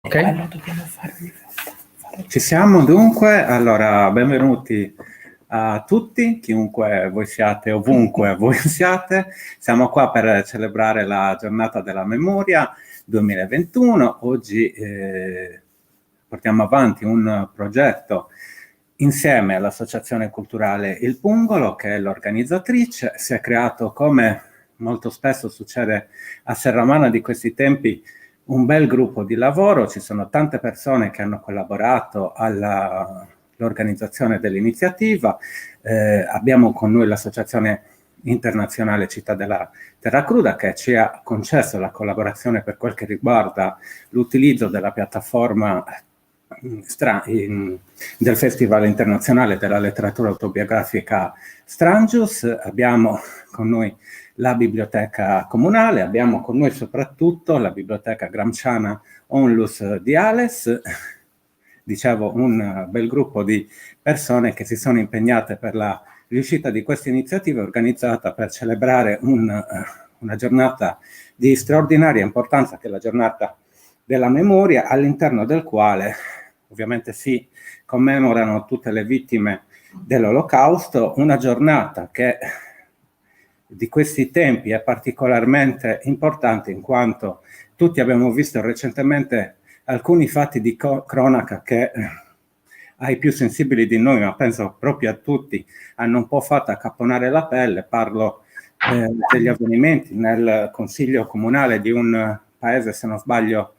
Ok. Quello dobbiamo fare ogni volta. Ci siamo dunque, allora benvenuti a tutti, chiunque voi siate, ovunque voi siate. Siamo qua per celebrare la giornata della memoria 2021. Oggi portiamo avanti un progetto insieme all'Associazione Culturale Il Pungolo, che è l'organizzatrice. Si è creato, come molto spesso succede a Serramanna di questi tempi, un bel gruppo di lavoro. Ci sono tante persone che hanno collaborato all'organizzazione dell'iniziativa. Abbiamo con noi l'Associazione Internazionale Città della Terra Cruda, che ci ha concesso la collaborazione per quel che riguarda l'utilizzo della piattaforma del Festival Internazionale della Letteratura Autobiografica Strangius. Abbiamo con noi la biblioteca comunale, abbiamo con noi soprattutto la biblioteca gramsciana Onlus di Ales, dicevo un bel gruppo di persone che si sono impegnate per la riuscita di questa iniziativa organizzata per celebrare una giornata di straordinaria importanza, che è la giornata della memoria, all'interno del quale ovviamente si commemorano tutte le vittime dell'Olocausto, una giornata che di questi tempi è particolarmente importante in quanto tutti abbiamo visto recentemente alcuni fatti di cronaca che ai più sensibili di noi, ma penso proprio a tutti, hanno un po' fatto accapponare la pelle. Parlo degli avvenimenti nel consiglio comunale di un paese, se non sbaglio,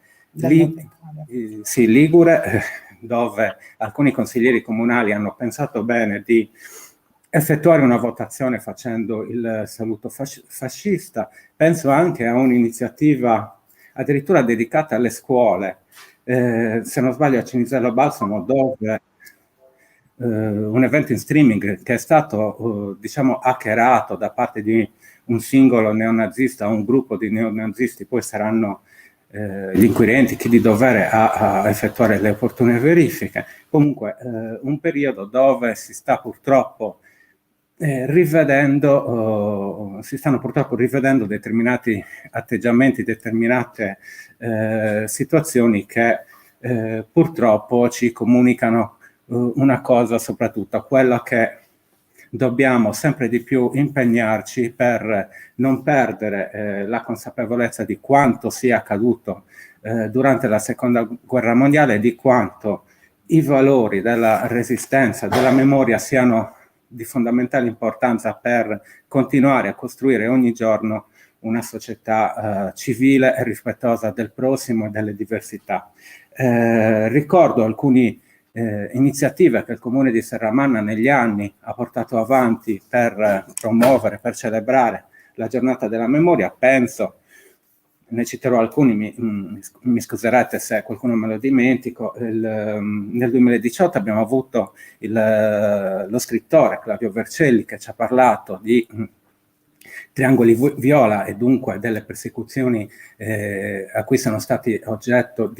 Ligure, dove alcuni consiglieri comunali hanno pensato bene di effettuare una votazione facendo il saluto fascista. Penso anche a un'iniziativa addirittura dedicata alle scuole, se non sbaglio a Cinisello Balsamo, dove un evento in streaming che è stato diciamo hackerato da parte di un singolo neonazista o un gruppo di neonazisti. Poi saranno gli inquirenti, chi di dovere a effettuare le opportune verifiche. Comunque un periodo dove si sta purtroppo si stanno purtroppo rivedendo determinati atteggiamenti, determinate situazioni che purtroppo ci comunicano una cosa, soprattutto quella che dobbiamo sempre di più impegnarci per non perdere la consapevolezza di quanto sia accaduto durante la Seconda Guerra Mondiale e di quanto i valori della resistenza, della memoria siano di fondamentale importanza per continuare a costruire ogni giorno una società civile e rispettosa del prossimo e delle diversità. Ricordo alcune iniziative che il Comune di Serramanna negli anni ha portato avanti per promuovere, per celebrare la giornata della memoria. Penso, ne citerò alcuni, mi scuserete se qualcuno me lo dimentico. Nel 2018 abbiamo avuto lo scrittore Claudio Vercelli, che ci ha parlato di triangoli viola e dunque delle persecuzioni di cui sono stati oggetto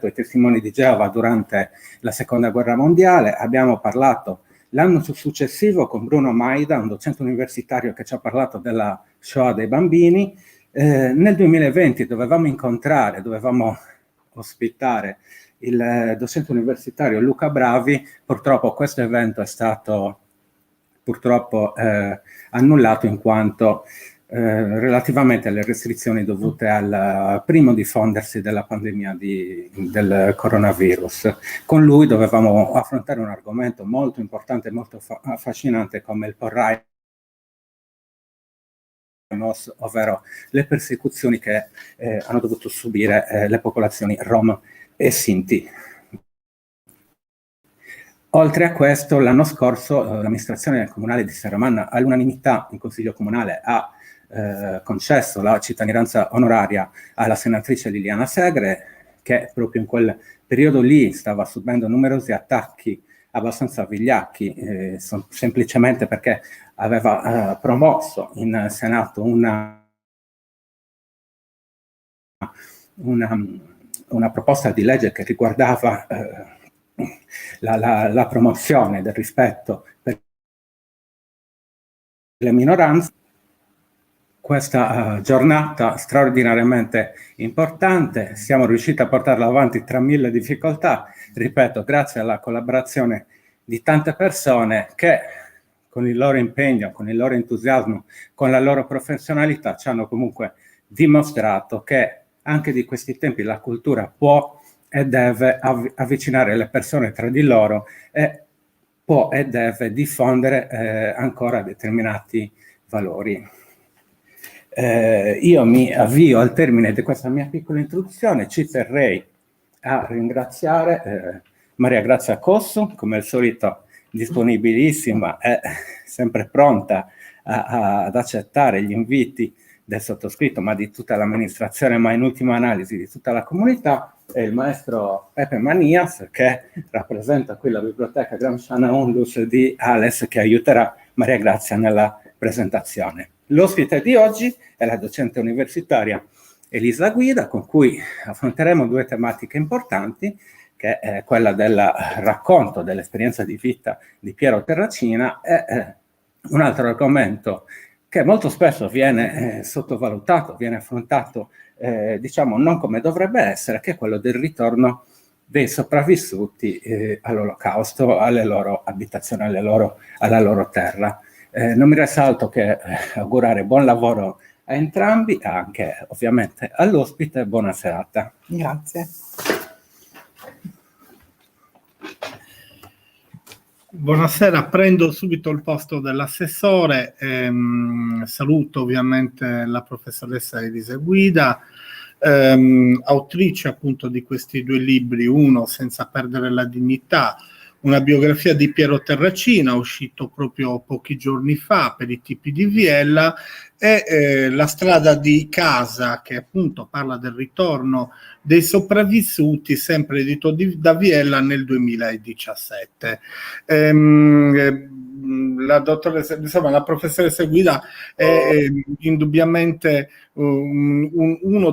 i testimoni di Geova durante la Seconda Guerra Mondiale. Abbiamo parlato l'anno successivo con Bruno Maida, un docente universitario che ci ha parlato della Shoah dei bambini. Nel 2020 dovevamo ospitare il docente universitario Luca Bravi. Purtroppo questo evento è stato annullato in quanto relativamente alle restrizioni dovute al primo diffondersi della pandemia del coronavirus. Con lui dovevamo affrontare un argomento molto importante e molto affascinante come il Porrai, ovvero le persecuzioni che hanno dovuto subire le popolazioni Rom e Sinti. Oltre a questo, l'anno scorso l'amministrazione comunale di Serramanna all'unanimità in Consiglio Comunale ha concesso la cittadinanza onoraria alla senatrice Liliana Segre, che proprio in quel periodo lì stava subendo numerosi attacchi abbastanza vigliacchi, semplicemente perché aveva promosso in Senato una proposta di legge che riguardava la promozione del rispetto per le minoranze. questa giornata straordinariamente importante. Siamo riusciti a portarla avanti tra mille difficoltà, ripeto, grazie alla collaborazione di tante persone che con il loro impegno, con il loro entusiasmo, con la loro professionalità ci hanno comunque dimostrato che anche di questi tempi la cultura può e deve avvicinare le persone tra di loro e può e deve diffondere ancora determinati valori. Io mi avvio al termine di questa mia piccola introduzione. Ci terrei a ringraziare Maria Grazia Cossu, come al solito disponibilissima e sempre pronta ad accettare gli inviti del sottoscritto, ma di tutta l'amministrazione, ma in ultima analisi di tutta la comunità, e il maestro Pepe Manias, che rappresenta qui la biblioteca Gramsciana Onlus di Ales, che aiuterà Maria Grazia nella presentazione. L'ospite di oggi è la docente universitaria Elisa Guida, con cui affronteremo due tematiche importanti, che è quella del racconto dell'esperienza di vita di Piero Terracina e un altro argomento che molto spesso viene sottovalutato, viene affrontato diciamo non come dovrebbe essere, che è quello del ritorno dei sopravvissuti all'Olocausto, alle loro abitazioni, alla loro terra. Non mi resta altro che augurare buon lavoro a entrambi, anche ovviamente all'ospite. Buona serata. Grazie. Buonasera, prendo subito il posto dell'assessore, saluto ovviamente la professoressa Elisa Guida, autrice appunto di questi due libri, uno Senza perdere la dignità, una biografia di Piero Terracina, uscito proprio pochi giorni fa per i tipi di Viella, e La strada di casa, che appunto parla del ritorno dei sopravvissuti, sempre edito da Viella nel 2017. La dottoressa, insomma, la professoressa Guida è indubbiamente uno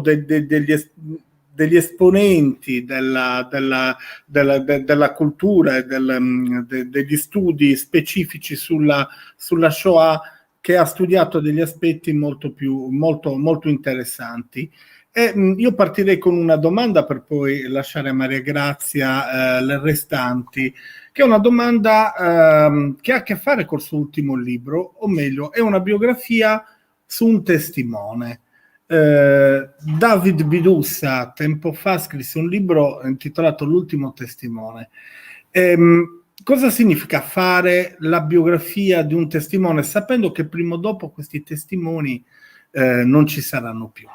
degli esponenti della cultura e degli studi specifici sulla Shoah, che ha studiato degli aspetti molto interessanti. E io partirei con una domanda per poi lasciare a Maria Grazia le restanti, che è una domanda che ha a che fare col suo ultimo libro, o meglio, è una biografia su un testimone. David Bidussa tempo fa scrisse un libro intitolato L'ultimo testimone. Cosa significa fare la biografia di un testimone sapendo che prima o dopo questi testimoni non ci saranno più?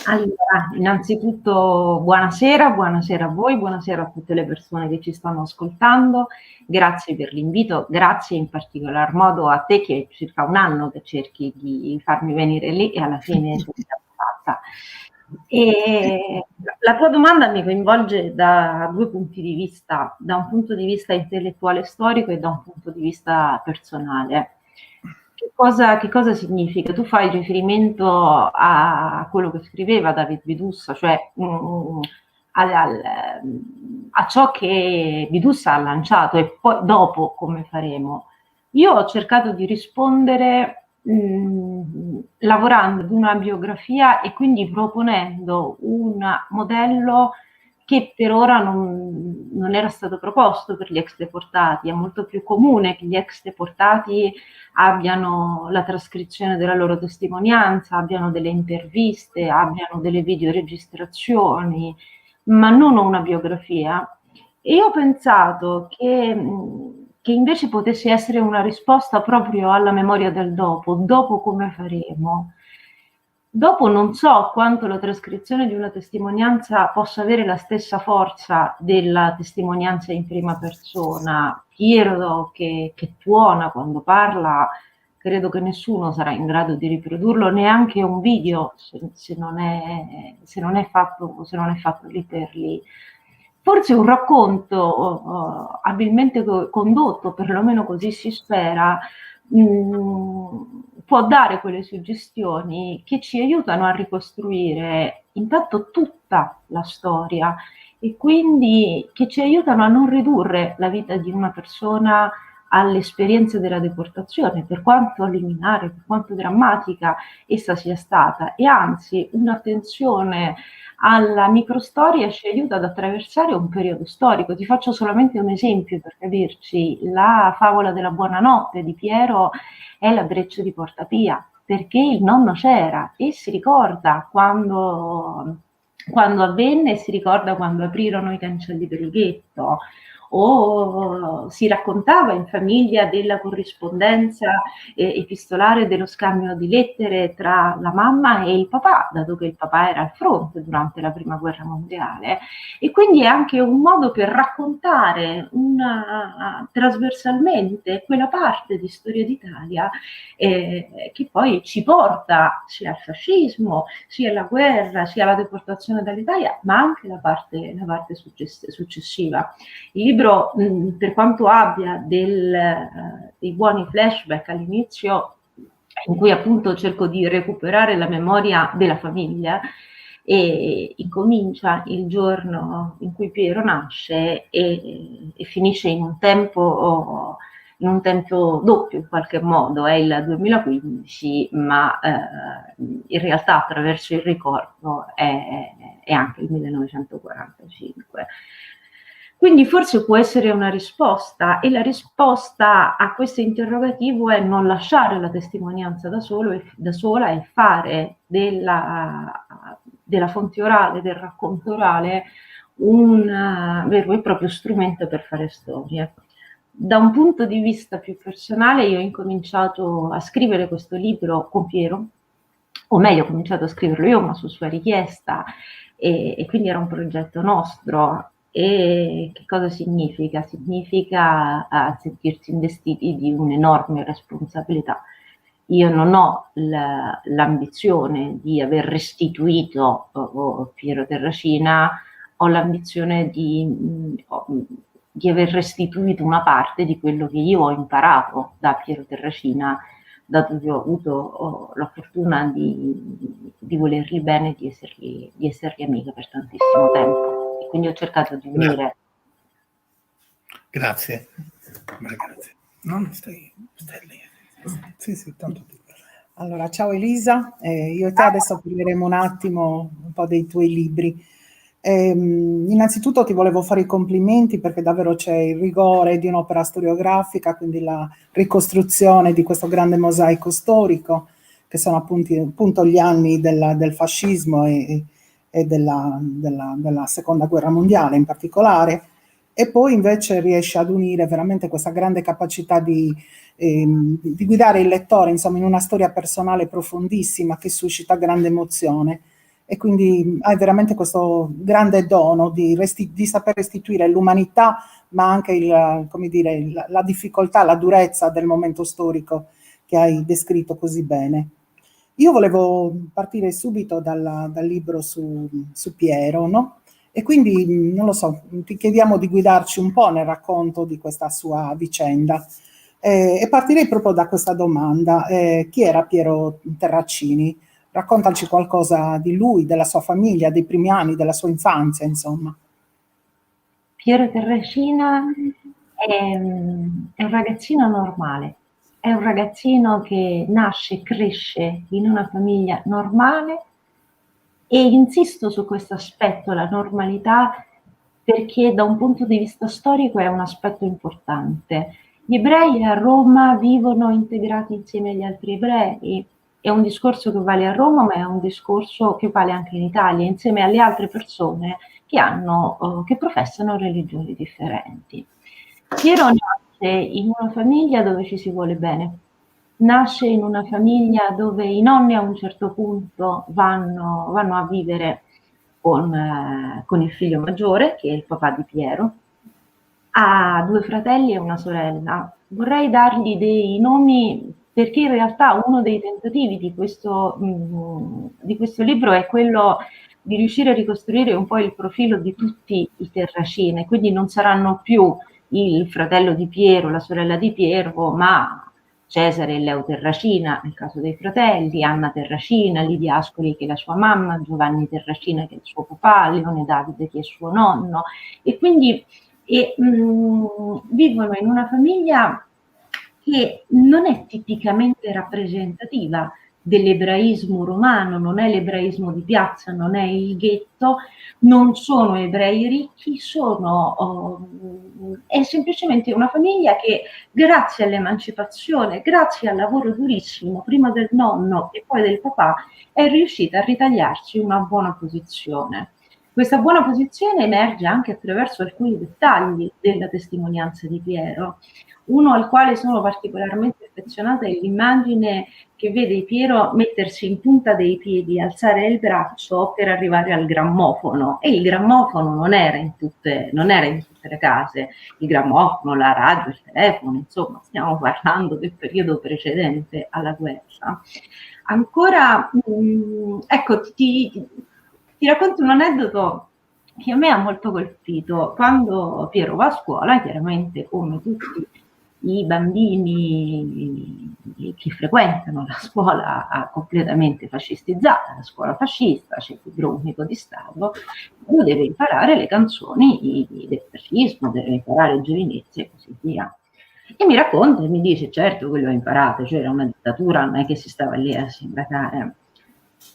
Allora, innanzitutto buonasera a voi, buonasera a tutte le persone che ci stanno ascoltando, grazie per l'invito, grazie in particolar modo a te che è circa un anno che cerchi di farmi venire lì e alla fine ce l'abbiamo fatta. E la tua domanda mi coinvolge da due punti di vista, da un punto di vista intellettuale storico e da un punto di vista personale. Che cosa significa? Tu fai riferimento a quello che scriveva David Bidussa, cioè a ciò che Bidussa ha lanciato e poi dopo come faremo. Io ho cercato di rispondere lavorando ad una biografia e quindi proponendo un modello che per ora non era stato proposto per gli ex deportati. È molto più comune che gli ex deportati abbiano la trascrizione della loro testimonianza, abbiano delle interviste, abbiano delle videoregistrazioni, ma non una biografia. E io ho pensato che invece potesse essere una risposta proprio alla memoria del dopo come faremo. Dopo non so quanto la trascrizione di una testimonianza possa avere la stessa forza della testimonianza in prima persona. Piero che tuona quando parla, credo che nessuno sarà in grado di riprodurlo, neanche un video se non è fatto lì per lì. Forse un racconto abilmente condotto, perlomeno così si spera, può dare quelle suggestioni che ci aiutano a ricostruire intanto tutta la storia e quindi che ci aiutano a non ridurre la vita di una persona all'esperienza della deportazione, per quanto liminare, per quanto drammatica essa sia stata, e anzi un'attenzione alla microstoria ci aiuta ad attraversare un periodo storico. Ti faccio solamente un esempio per capirci: la favola della buonanotte di Piero è la Breccia di Porta Pia, perché il nonno c'era e si ricorda quando avvenne, si ricorda quando aprirono i cancelli del ghetto, o si raccontava in famiglia della corrispondenza epistolare, dello scambio di lettere tra la mamma e il papà, dato che il papà era al fronte durante la Prima Guerra Mondiale. E quindi è anche un modo per raccontare trasversalmente quella parte di storia d'Italia che poi ci porta sia al fascismo, sia alla guerra, sia alla deportazione dall'Italia, ma anche la parte successiva. Il libro, per quanto abbia dei buoni flashback all'inizio, in cui appunto cerco di recuperare la memoria della famiglia, e incomincia il giorno in cui Piero nasce e finisce in un tempo doppio in qualche modo. È il 2015, ma in realtà attraverso il ricordo è anche il 1945. Quindi forse può essere una risposta, e la risposta a questo interrogativo è non lasciare la testimonianza da sola e fare della fonte orale, del racconto orale, un vero e proprio strumento per fare storie. Da un punto di vista più personale, io ho incominciato a scrivere questo libro con Piero, o meglio ho cominciato a scriverlo io, ma su sua richiesta, e quindi era un progetto nostro. E che cosa significa? Significa sentirsi investiti di un'enorme responsabilità. Io non ho l'ambizione di aver restituito Piero Terracina, ho l'ambizione di aver restituito una parte di quello che io ho imparato da Piero Terracina, dato che ho avuto la fortuna di volergli bene, di essergli amica per tantissimo tempo. E quindi ho cercato di unire. Grazie. Non stai lì. Sì, tanto. Allora, ciao Elisa, io e te adesso parleremo un attimo un po' dei tuoi libri. Innanzitutto ti volevo fare i complimenti perché davvero c'è il rigore di un'opera storiografica, quindi la ricostruzione di questo grande mosaico storico, che sono appunto gli anni del fascismo e della seconda guerra mondiale in particolare, e poi invece riesce ad unire veramente questa grande capacità di guidare il lettore, insomma, in una storia personale profondissima che suscita grande emozione. E quindi hai veramente questo grande dono di saper restituire l'umanità, ma anche la difficoltà, la durezza del momento storico che hai descritto così bene. Io volevo partire subito dal libro su Piero, no? E quindi, non lo so, ti chiediamo di guidarci un po' nel racconto di questa sua vicenda. E partirei proprio da questa domanda. Chi era Piero Terracini? Raccontaci qualcosa di lui, della sua famiglia, dei primi anni, della sua infanzia, insomma. Piero Terracina è un ragazzino normale, è un ragazzino che nasce e cresce in una famiglia normale, e insisto su questo aspetto, la normalità, perché da un punto di vista storico è un aspetto importante. Gli ebrei a Roma vivono integrati insieme agli altri ebrei. È un discorso che vale a Roma, ma è un discorso che vale anche in Italia, insieme alle altre persone che professano religioni differenti. Piero nasce in una famiglia dove ci si vuole bene, nasce in una famiglia dove i nonni a un certo punto vanno a vivere con il figlio maggiore, che è il papà di Piero. Ha 2 fratelli e una sorella. Vorrei dargli dei nomi perché in realtà uno dei tentativi di questo libro è quello di riuscire a ricostruire un po' il profilo di tutti i Terracina, quindi non saranno più il fratello di Piero, la sorella di Piero, ma Cesare e Leo Terracina nel caso dei fratelli, Anna Terracina, Lidia Ascoli che è la sua mamma, Giovanni Terracina che è il suo papà, Leone Davide che è suo nonno, e quindi vivono in una famiglia che non è tipicamente rappresentativa dell'ebraismo romano, non è l'ebraismo di piazza, non è il ghetto, non sono ebrei ricchi, è semplicemente una famiglia che grazie all'emancipazione, grazie al lavoro durissimo prima del nonno e poi del papà, è riuscita a ritagliarsi una buona posizione. Questa buona posizione emerge anche attraverso alcuni dettagli della testimonianza di Piero. Uno al quale sono particolarmente affezionata è l'immagine che vede Piero mettersi in punta dei piedi, alzare il braccio per arrivare al grammofono, e il grammofono non era in tutte le case, il grammofono, la radio, il telefono, insomma stiamo parlando del periodo precedente alla guerra. Ancora, ecco, ti racconto un aneddoto che a me ha molto colpito. Quando Piero va a scuola, chiaramente come tutti i bambini che frequentano la scuola completamente fascistizzata, la scuola fascista, c'è il libro unico di Stato, lui deve imparare le canzoni del fascismo, deve imparare giovinezze e così via. E mi racconta e mi dice, certo che le ho imparate, c'era una dittatura, non è che si stava lì a sindacare.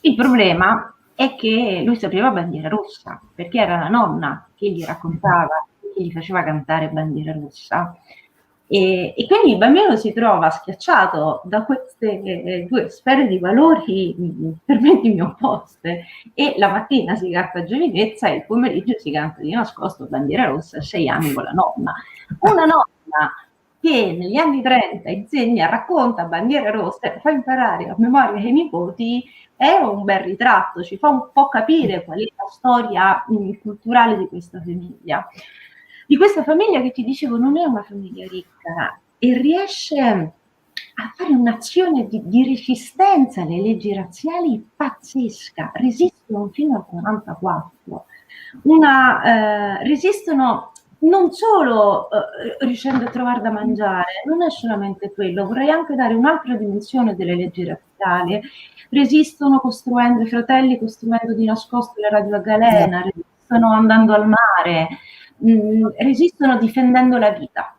Il problema è che lui sapeva Bandiera Rossa, perché era la nonna che gli raccontava, che gli faceva cantare Bandiera Rossa. E quindi il bambino si trova schiacciato da queste due sfere di valori permettimi opposte, e la mattina si canta giovinezza e il pomeriggio si canta di nascosto Bandiera Rossa a 6 anni con la nonna. Una nonna che negli anni 30 insegna, racconta Bandiera Rossa, fa imparare a memoria ai nipoti, è un bel ritratto, ci fa un po' capire qual è la storia culturale di questa famiglia. Di questa famiglia che ti dicevo non è una famiglia ricca e riesce a fare un'azione di resistenza alle leggi razziali pazzesca, resistono fino al 1944, resistono non solo riuscendo a trovare da mangiare, non è solamente quello, vorrei anche dare un'altra dimensione delle leggi razziali, resistono costruendo, i fratelli costruendo di nascosto la radio a galena, resistono andando al mare, resistono difendendo la vita.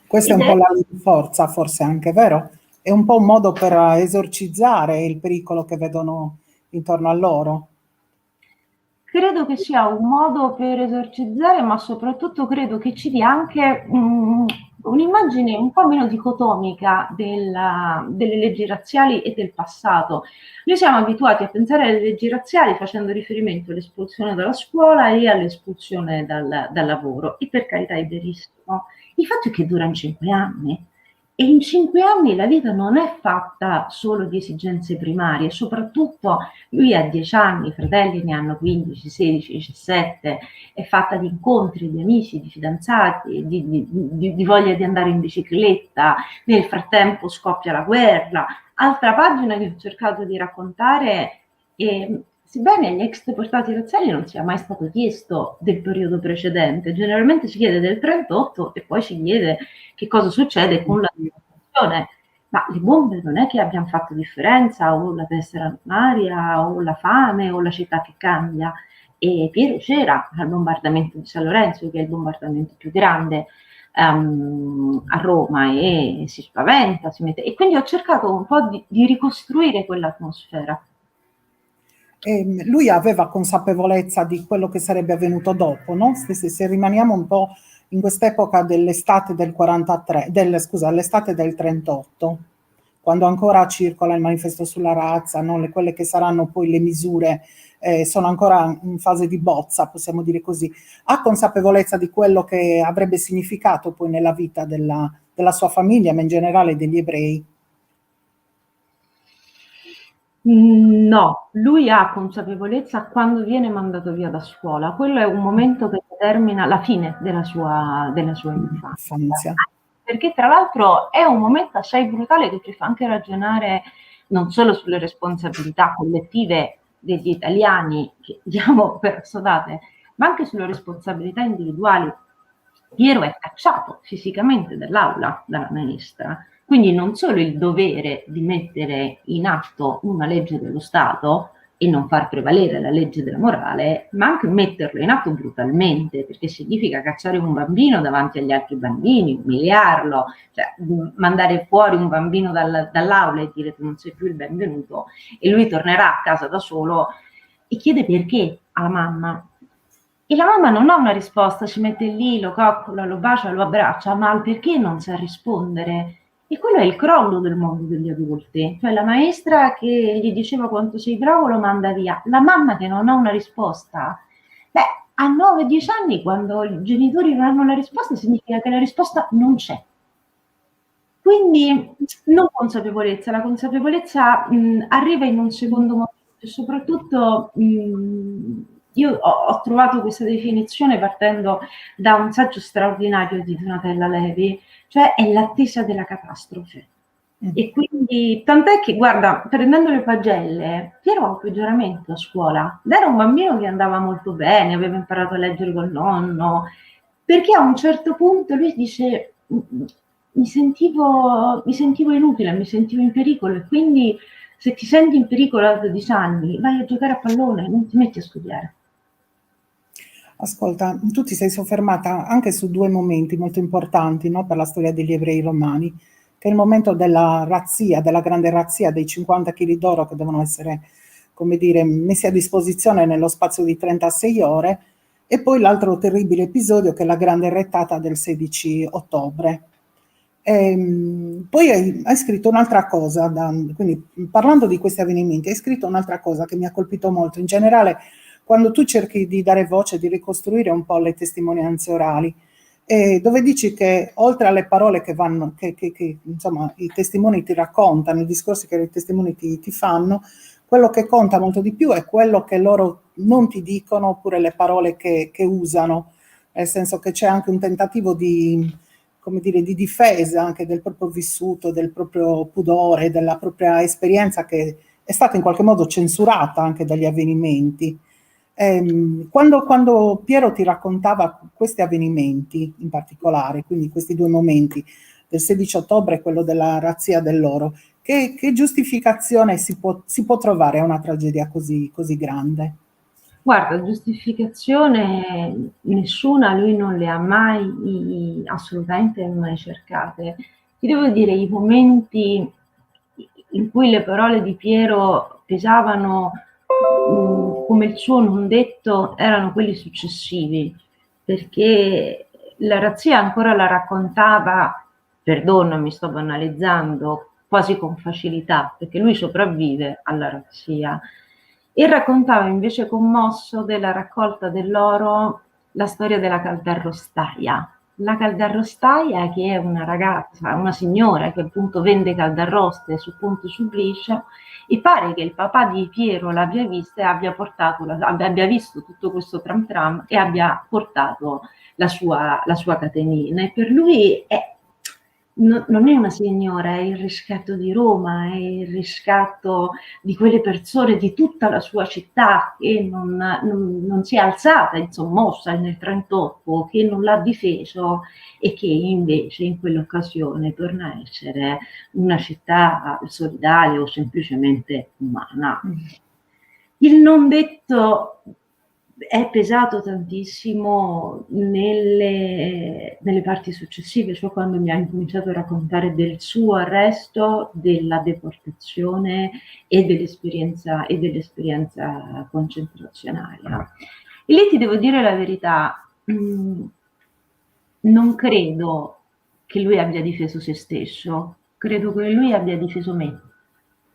Questa è un po' la loro forza, forse anche, vero? È un po' un modo per esorcizzare il pericolo che vedono intorno a loro. Credo che sia un modo per esorcizzare, ma soprattutto credo che ci dia anche un'immagine un po' meno dicotomica delle leggi razziali e del passato. Noi siamo abituati a pensare alle leggi razziali facendo riferimento all'espulsione dalla scuola e all'espulsione dal lavoro, e per carità è verissimo. Il fatto è che durano 5 anni. E in 5 anni la vita non è fatta solo di esigenze primarie, soprattutto lui ha 10 anni, i fratelli ne hanno 15, 16, 17, è fatta di incontri, di amici, di fidanzati, di voglia di andare in bicicletta, nel frattempo scoppia la guerra. Altra pagina che ho cercato di raccontare è, sebbene agli ex deportati razziali non sia mai stato chiesto del periodo precedente, generalmente si chiede del 38 e poi si chiede che cosa succede con la deportazione, ma le bombe non è che abbiano fatto differenza, o la tessera lunaria, o la fame, o la città che cambia. E Piero c'era al bombardamento di San Lorenzo, che è il bombardamento più grande a Roma, e si spaventa, si mette. E quindi ho cercato un po' di ricostruire quell'atmosfera. Lui aveva consapevolezza di quello che sarebbe avvenuto dopo, no? Se rimaniamo un po' in quest'epoca dell'estate del 43, l'estate del 38, quando ancora circola il manifesto sulla razza, no? Quelle che saranno poi le misure sono ancora in fase di bozza, possiamo dire così. Ha consapevolezza di quello che avrebbe significato poi nella vita della sua famiglia, ma in generale degli ebrei? No, lui ha consapevolezza quando viene mandato via da scuola. Quello è un momento che determina la fine della sua infanzia. Perché tra l'altro è un momento assai brutale che ci fa anche ragionare non solo sulle responsabilità collettive degli italiani che diamo per assodate, ma anche sulle responsabilità individuali. Piero è cacciato fisicamente dall'aula dalla maestra. Quindi non solo il dovere di mettere in atto una legge dello Stato, e non far prevalere la legge della morale, ma anche metterlo in atto brutalmente, perché significa cacciare un bambino davanti agli altri bambini, umiliarlo, cioè mandare fuori un bambino dall'aula e dire tu non sei più il benvenuto, e lui tornerà a casa da solo e chiede perché alla mamma. E la mamma non ha una risposta, si mette lì, lo coccola, lo bacia, lo abbraccia, ma al perché non sa rispondere. E quello è il crollo del mondo degli adulti. Cioè la maestra che gli diceva quanto sei bravo lo manda via. La mamma che non ha una risposta. Beh, a 9-10 anni, quando i genitori non hanno la risposta, significa che la risposta non c'è. Quindi non consapevolezza, la consapevolezza arriva in un secondo momento e soprattutto io ho trovato questa definizione partendo da un saggio straordinario di Donatella Levi, cioè è l'attesa della catastrofe. E quindi, tant'è che, guarda, prendendo le pagelle, Piero ha un peggioramento a scuola. Ed era un bambino che andava molto bene, aveva imparato a leggere col nonno, perché a un certo punto lui dice mi sentivo inutile, mi sentivo in pericolo, e quindi se ti senti in pericolo a 12 anni vai a giocare a pallone, non ti metti a studiare. Ascolta, tu ti sei soffermata anche su due momenti molto importanti, no, per la storia degli ebrei romani, che è il momento della razzia, della grande razzia dei 50 kg d'oro che devono essere, come dire, messi a disposizione nello spazio di 36 ore, e poi l'altro terribile episodio che è la grande rettata del 16 ottobre. Poi hai scritto un'altra cosa, quindi parlando di questi avvenimenti, hai scritto un'altra cosa che mi ha colpito molto. In generale, quando tu cerchi di dare voce, di ricostruire un po' le testimonianze orali, dove dici che oltre alle parole che vanno, che insomma i testimoni ti raccontano, i discorsi che i testimoni ti fanno, quello che conta molto di più è quello che loro non ti dicono, oppure le parole che usano, nel senso che c'è anche un tentativo di, come dire, di difesa anche del proprio vissuto, del proprio pudore, della propria esperienza che è stata in qualche modo censurata anche dagli avvenimenti. Quando Piero ti raccontava questi avvenimenti in particolare, quindi questi due momenti del 16 ottobre e quello della razzia dell'oro, che giustificazione si può trovare a una tragedia così grande? Guarda, giustificazione nessuna, lui non le ha mai, assolutamente mai cercate. Ti devo dire, i momenti in cui le parole di Piero pesavano come il suo non detto erano quelli successivi, perché la razzia ancora la raccontava, perdonami, sto banalizzando, quasi con facilità, perché lui sopravvive alla razzia. E raccontava invece commosso della raccolta dell'oro la storia della caldarrostaia. La caldarrostaia, che è una ragazza, una signora che appunto vende caldarroste su Ponte Sublicio, e pare che il papà di Piero l'abbia vista e abbia visto tutto questo tram tram e abbia portato la sua catenina. E per lui non è una signora, è il riscatto di Roma, è il riscatto di quelle persone, di tutta la sua città che non si è alzata, mossa nel 1938, che non l'ha difeso e che invece in quell'occasione torna a essere una città solidale o semplicemente umana. Il non detto è pesato tantissimo nelle parti successive, cioè quando mi ha incominciato a raccontare del suo arresto, della deportazione e dell'esperienza concentrazionaria. E lì ti devo dire la verità, non credo che lui abbia difeso se stesso, credo che lui abbia difeso me.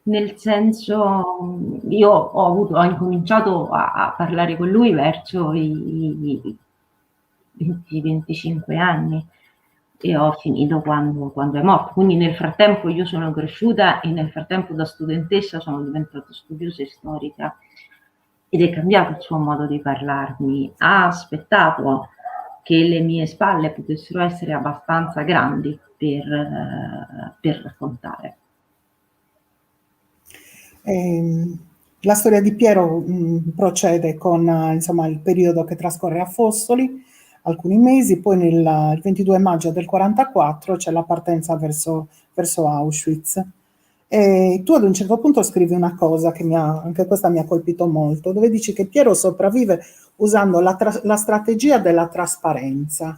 Nel senso, io ho incominciato a parlare con lui verso i 20-25 anni e ho finito quando è morto. Quindi nel frattempo io sono cresciuta e nel frattempo da studentessa sono diventata studiosa e storica ed è cambiato il suo modo di parlarmi. Ha aspettato che le mie spalle potessero essere abbastanza grandi per raccontare. La storia di Piero procede con insomma, il periodo che trascorre a Fossoli, alcuni mesi, poi il 22 maggio del 1944 c'è la partenza verso Auschwitz. E tu ad un certo punto scrivi una cosa che anche questa mi ha colpito molto, dove dici che Piero sopravvive usando la strategia della trasparenza.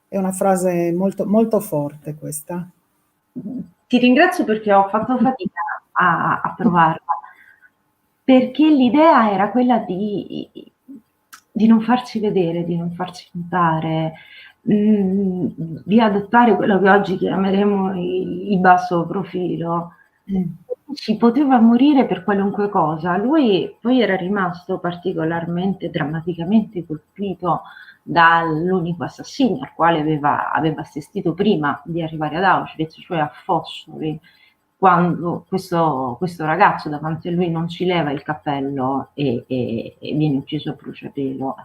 È una frase molto, molto forte questa. Ti ringrazio perché ho fatto fatica a trovarla, perché l'idea era quella di non farsi vedere, di non farsi notare, di adottare quello che oggi chiameremo il basso profilo. Ci poteva morire per qualunque cosa. Lui poi era rimasto particolarmente, drammaticamente colpito dall'unico assassino al quale aveva assistito prima di arrivare ad Auschwitz, cioè a Fossoli, quando questo ragazzo davanti a lui non si leva il cappello e viene ucciso a bruciapelo.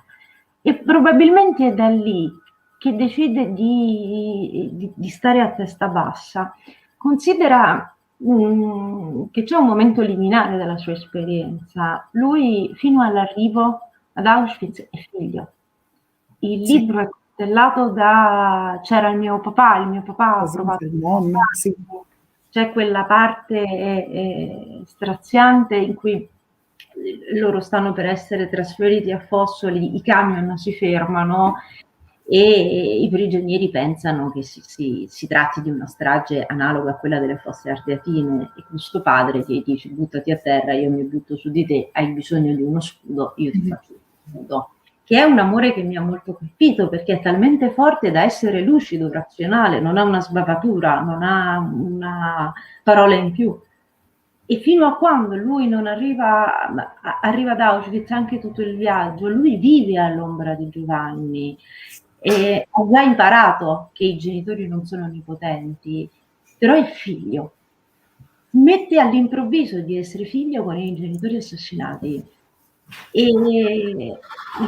E probabilmente è da lì che decide di stare a testa bassa. Considera che c'è un momento liminare della sua esperienza. Lui, fino all'arrivo ad Auschwitz, è figlio. Il libro è costellato da c'era il mio papà ha provato il nonno, sì. C'è quella parte straziante in cui loro stanno per essere trasferiti a Fossoli, i camion si fermano e i prigionieri pensano che si tratti di una strage analoga a quella delle Fosse Ardeatine, e questo padre che dice: buttati a terra, io mi butto su di te, hai bisogno di uno scudo, io ti faccio uno scudo. Che è un amore che mi ha molto colpito, perché è talmente forte da essere lucido, razionale, non ha una sbavatura, non ha una parola in più. E fino a quando lui non arriva ad Auschwitz, anche tutto il viaggio, lui vive all'ombra di Giovanni e ha già imparato che i genitori non sono onnipotenti, però è figlio. Smette all'improvviso di essere figlio con i genitori assassinati. E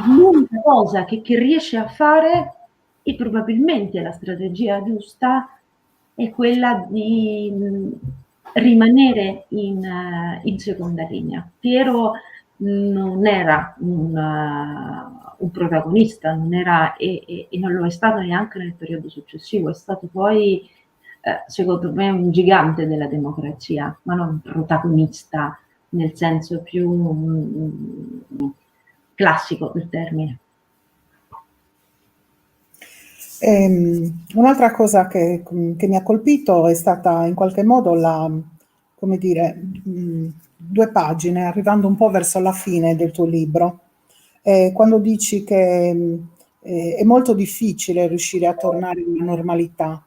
l'unica cosa che riesce a fare, e probabilmente la strategia giusta, è quella di rimanere in seconda linea. Piero non era un protagonista, non era, e non lo è stato neanche nel periodo successivo, è stato poi secondo me un gigante della democrazia, ma non un protagonista nel senso più classico del termine. Un'altra cosa che mi ha colpito è stata in qualche modo come dire, 2 pagine, arrivando un po' verso la fine del tuo libro, quando dici che è molto difficile riuscire a tornare alla normalità.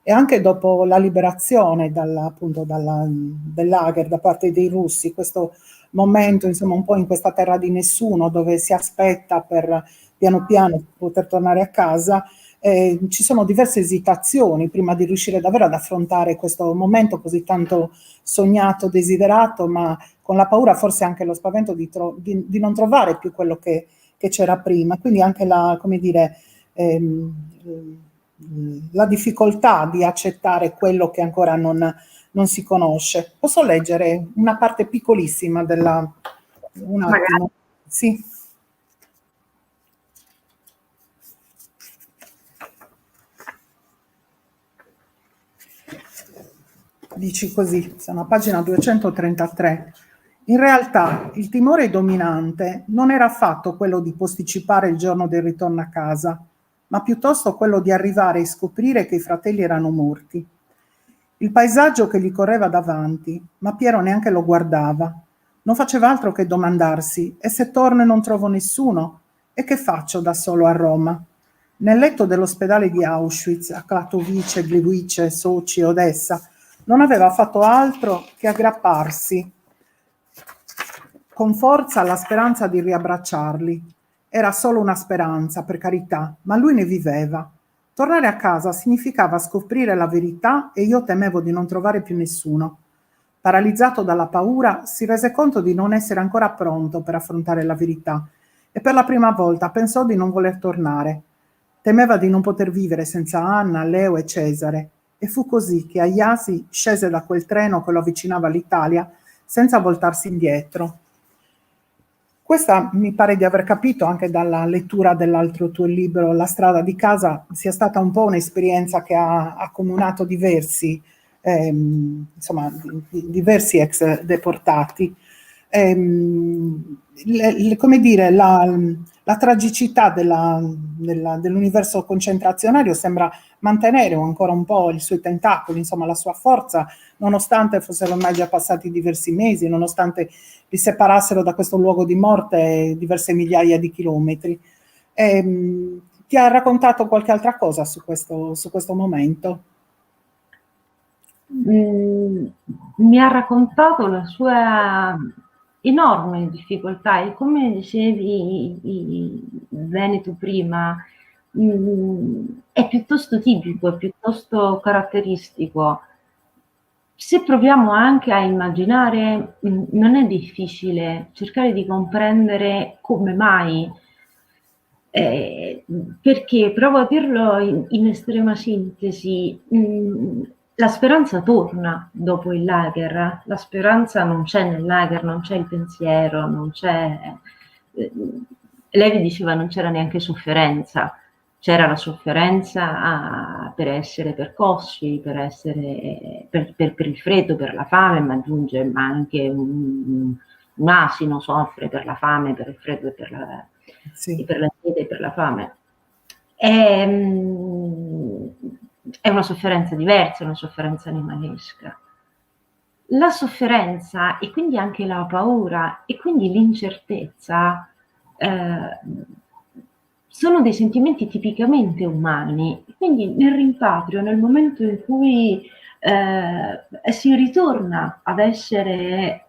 E anche dopo la liberazione appunto del lager da parte dei russi, questo momento, insomma, un po' in questa terra di nessuno, dove si aspetta per piano piano poter tornare a casa, ci sono diverse esitazioni prima di riuscire davvero ad affrontare questo momento così tanto sognato, desiderato, ma con la paura, forse anche lo spavento di non trovare più quello che c'era prima. Quindi anche come dire, la difficoltà di accettare quello che ancora non si conosce. Posso leggere una parte piccolissima un attimo? Sì. Dici così, siamo a pagina 233. In realtà il timore dominante non era affatto quello di posticipare il giorno del ritorno a casa, ma piuttosto quello di arrivare e scoprire che i fratelli erano morti. Il paesaggio che gli correva davanti, ma Piero neanche lo guardava. Non faceva altro che domandarsi: e se torno e non trovo nessuno? E che faccio da solo a Roma? Nel letto dell'ospedale di Auschwitz, a Katowice, Gliwice, Sochi, Odessa, non aveva fatto altro che aggrapparsi con forza alla speranza di riabbracciarli. Era solo una speranza, per carità, ma lui ne viveva. Tornare a casa significava scoprire la verità e io temevo di non trovare più nessuno. Paralizzato dalla paura, si rese conto di non essere ancora pronto per affrontare la verità e per la prima volta pensò di non voler tornare. Temeva di non poter vivere senza Anna, Leo e Cesare. E fu così che Ayasi scese da quel treno che lo avvicinava all'Italia senza voltarsi indietro. Questa mi pare di aver capito anche dalla lettura dell'altro tuo libro, La strada di casa, sia stata un po' un'esperienza che ha accomunato diversi insomma, diversi ex deportati. Come dire, la tragicità dell'universo concentrazionario sembra mantenere ancora un po' i suoi tentacoli, insomma la sua forza, nonostante fossero ormai già passati diversi mesi, nonostante li separassero da questo luogo di morte diverse migliaia di chilometri. Ti ha raccontato qualche altra cosa su questo momento? Mi ha raccontato la sua enorme difficoltà e, come dicevi bene tu prima, è piuttosto tipico, è piuttosto caratteristico. Se proviamo anche a immaginare, non è difficile cercare di comprendere come mai, perché, provo a dirlo in estrema sintesi, la speranza torna dopo il lager, la speranza non c'è nel lager, non c'è il pensiero, non c'è... Levi diceva non c'era neanche sofferenza, c'era la sofferenza per essere percossi, per il freddo, per la fame, ma aggiunge, ma anche un asino soffre per la fame, per il freddo e per la sete e per la fame. È una sofferenza diversa, è una sofferenza animalesca. La sofferenza e quindi anche la paura e quindi l'incertezza sono dei sentimenti tipicamente umani. Quindi nel rimpatrio, nel momento in cui si ritorna ad essere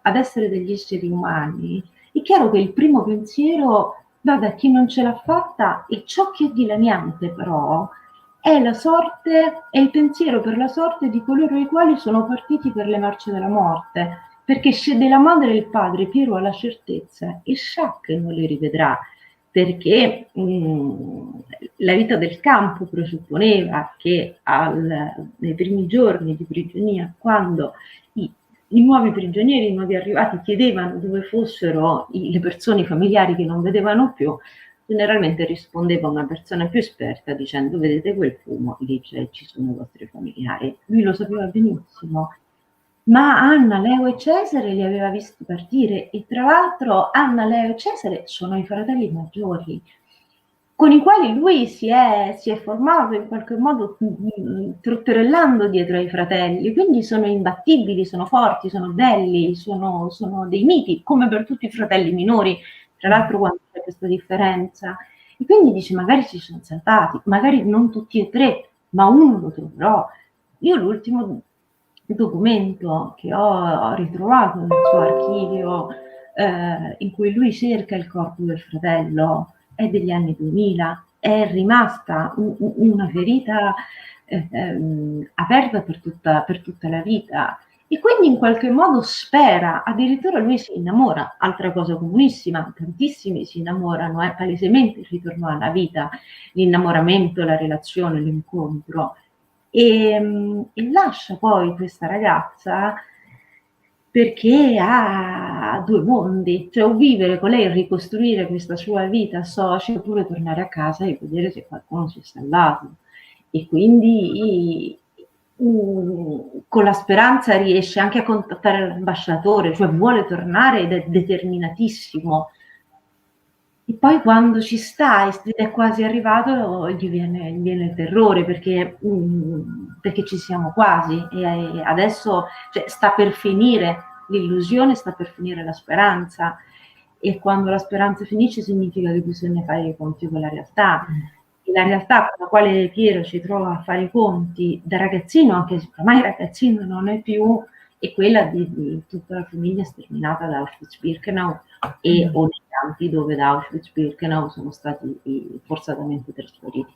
degli esseri umani, è chiaro che il primo pensiero va da chi non ce l'ha fatta, e ciò che è dilaniante però è la sorte, è il pensiero per la sorte di coloro i quali sono partiti per le marce della morte, perché se della madre e il padre Piero ha la certezza e sa che non li rivedrà, perché la vita del campo presupponeva che nei primi giorni di prigionia, quando i nuovi prigionieri, i nuovi arrivati chiedevano dove fossero le persone, i familiari che non vedevano più, generalmente rispondeva una persona più esperta dicendo: vedete quel fumo, lì ci sono i vostri familiari. Lui lo sapeva benissimo, ma Anna, Leo e Cesare li aveva visti partire, e tra l'altro Anna, Leo e Cesare sono i fratelli maggiori con i quali lui si è formato in qualche modo trotterellando dietro ai fratelli, quindi sono imbattibili, sono forti, sono belli, sono dei miti, come per tutti i fratelli minori, tra l'altro quando c'è questa differenza. E quindi dice, magari si sono saltati, magari non tutti e tre, ma uno lo troverò. Io l'ultimo documento che ho ritrovato nel suo archivio, in cui lui cerca il corpo del fratello, è degli anni 2000, è rimasta una ferita aperta per tutta la vita, e quindi in qualche modo spera, addirittura lui si innamora, altra cosa comunissima, tantissimi si innamorano, è palesemente il ritorno alla vita, l'innamoramento, la relazione, l'incontro, e lascia poi questa ragazza perché ha due mondi, cioè o vivere con lei e ricostruire questa sua vita socia, oppure tornare a casa e vedere se qualcuno si è salvato. E quindi con la speranza riesce anche a contattare l'ambasciatore, cioè vuole tornare ed è determinatissimo. E poi quando ci sta ed è quasi arrivato, gli viene il terrore, perché ci siamo quasi, e adesso sta per finire l'illusione, sta per finire la speranza, e quando la speranza finisce significa che bisogna fare i conti con la realtà. E la realtà con la quale Piero ci trova a fare i conti da ragazzino, anche se ormai ragazzino non è più, è quella di tutta la famiglia sterminata da Auschwitz-Birkenau e o nei campi dove da Auschwitz-Birkenau sono stati forzatamente trasferiti.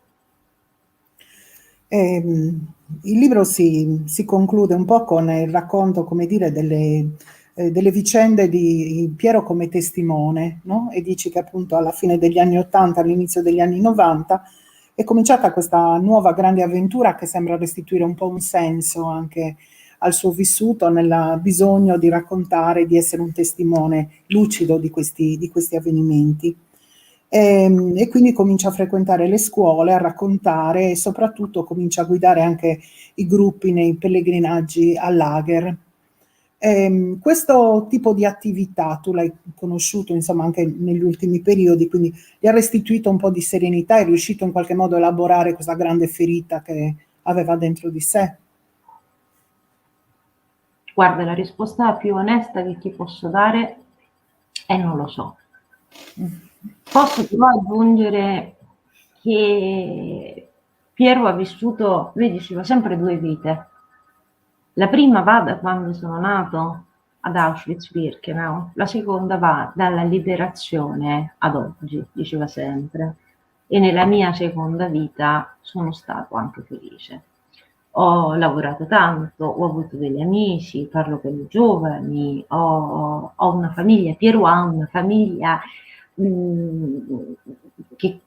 Il libro si conclude un po' con il racconto, come dire, delle vicende di Piero come testimone, no? E dici che appunto alla fine degli anni 80, all'inizio degli anni 90, è cominciata questa nuova grande avventura che sembra restituire un po' un senso anche al suo vissuto, nel bisogno di raccontare, di essere un testimone lucido di questi avvenimenti. e quindi comincia a frequentare le scuole, a raccontare e soprattutto comincia a guidare anche i gruppi nei pellegrinaggi al lager. Questo tipo di attività tu l'hai conosciuto insomma anche negli ultimi periodi, quindi gli ha restituito un po' di serenità, è riuscito in qualche modo a elaborare questa grande ferita che aveva dentro di sé? Guarda, la risposta più onesta che ti posso dare è non lo so. Posso però aggiungere che Piero ha vissuto, lui diceva sempre 2 vite. La prima va da quando sono nato ad Auschwitz-Birkenau, la seconda va dalla liberazione ad oggi, diceva sempre. E nella mia seconda vita sono stato anche felice. Ho lavorato tanto, ho avuto degli amici, parlo con i giovani, ho una famiglia, Piero ha una famiglia che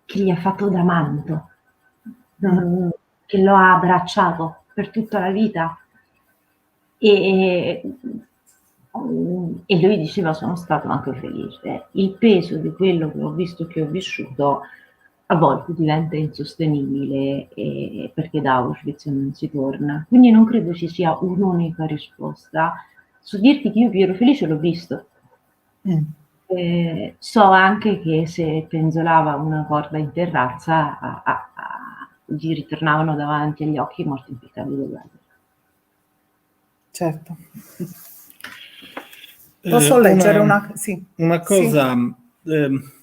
gli ha fatto da manto, che lo ha abbracciato per tutta la vita. E lui diceva sono stato anche felice. Il peso di quello che ho visto, che ho vissuto, a volte diventa insostenibile perché da Auschwitz non si torna. Quindi non credo ci sia un'unica risposta. Su dirti che io Piero felice l'ho visto. So anche che se penzolava una corda in terrazza gli ritornavano davanti agli occhi i morti impiccati dell'altro. Certo. Posso leggere una cosa? Sì.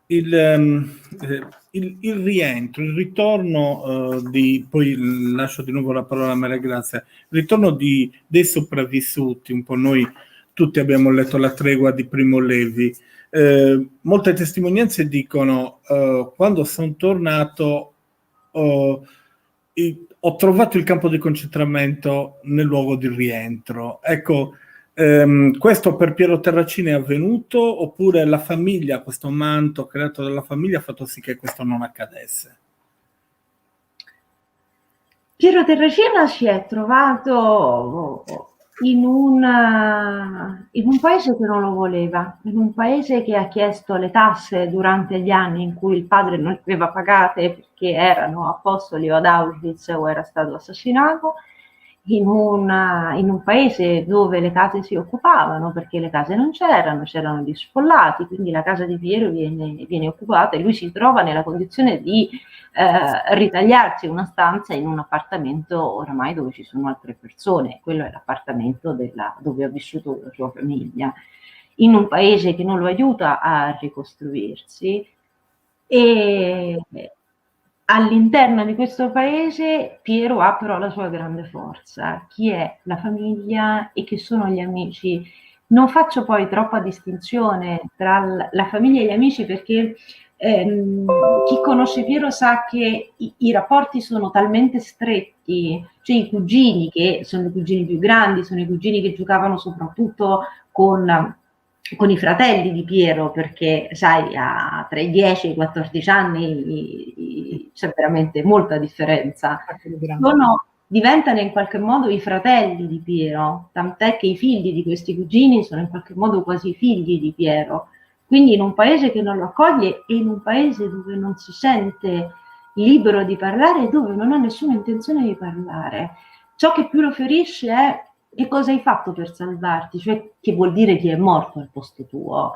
Il rientro, il ritorno poi lascio di nuovo la parola a Maria Grazia, il ritorno dei sopravvissuti, un po' noi tutti abbiamo letto La tregua di Primo Levi, molte testimonianze dicono quando sono tornato ho trovato il campo di concentramento nel luogo di rientro. Ecco, questo per Piero Terracini è avvenuto oppure la famiglia, questo manto creato dalla famiglia ha fatto sì che questo non accadesse? Piero Terracina si è trovato in un paese che non lo voleva, in un paese che ha chiesto le tasse durante gli anni in cui il padre non le aveva pagate perché erano apostoli o ad Auschwitz o era stato assassinato, in un paese dove le case si occupavano perché le case non c'erano gli sfollati, quindi la casa di Piero viene occupata e lui si trova nella condizione di ritagliarsi una stanza in un appartamento oramai dove ci sono altre persone. Quello è l'appartamento dove ha vissuto la sua famiglia, in un paese che non lo aiuta a ricostruirsi, e all'interno di questo paese Piero ha però la sua grande forza, chi è la famiglia e chi sono gli amici. Non faccio poi troppa distinzione tra la famiglia e gli amici perché chi conosce Piero sa che i rapporti sono talmente stretti, cioè i cugini, che sono i cugini più grandi, sono i cugini che giocavano soprattutto con i fratelli di Piero, perché sai, tra i 10 e i 14 anni c'è veramente molta differenza. Diventano in qualche modo i fratelli di Piero, tant'è che i figli di questi cugini sono in qualche modo quasi figli di Piero. Quindi in un paese che non lo accoglie e in un paese dove non si sente libero di parlare e dove non ha nessuna intenzione di parlare, ciò che più lo ferisce è: che cosa hai fatto per salvarti? Cioè, che vuol dire chi è morto al posto tuo?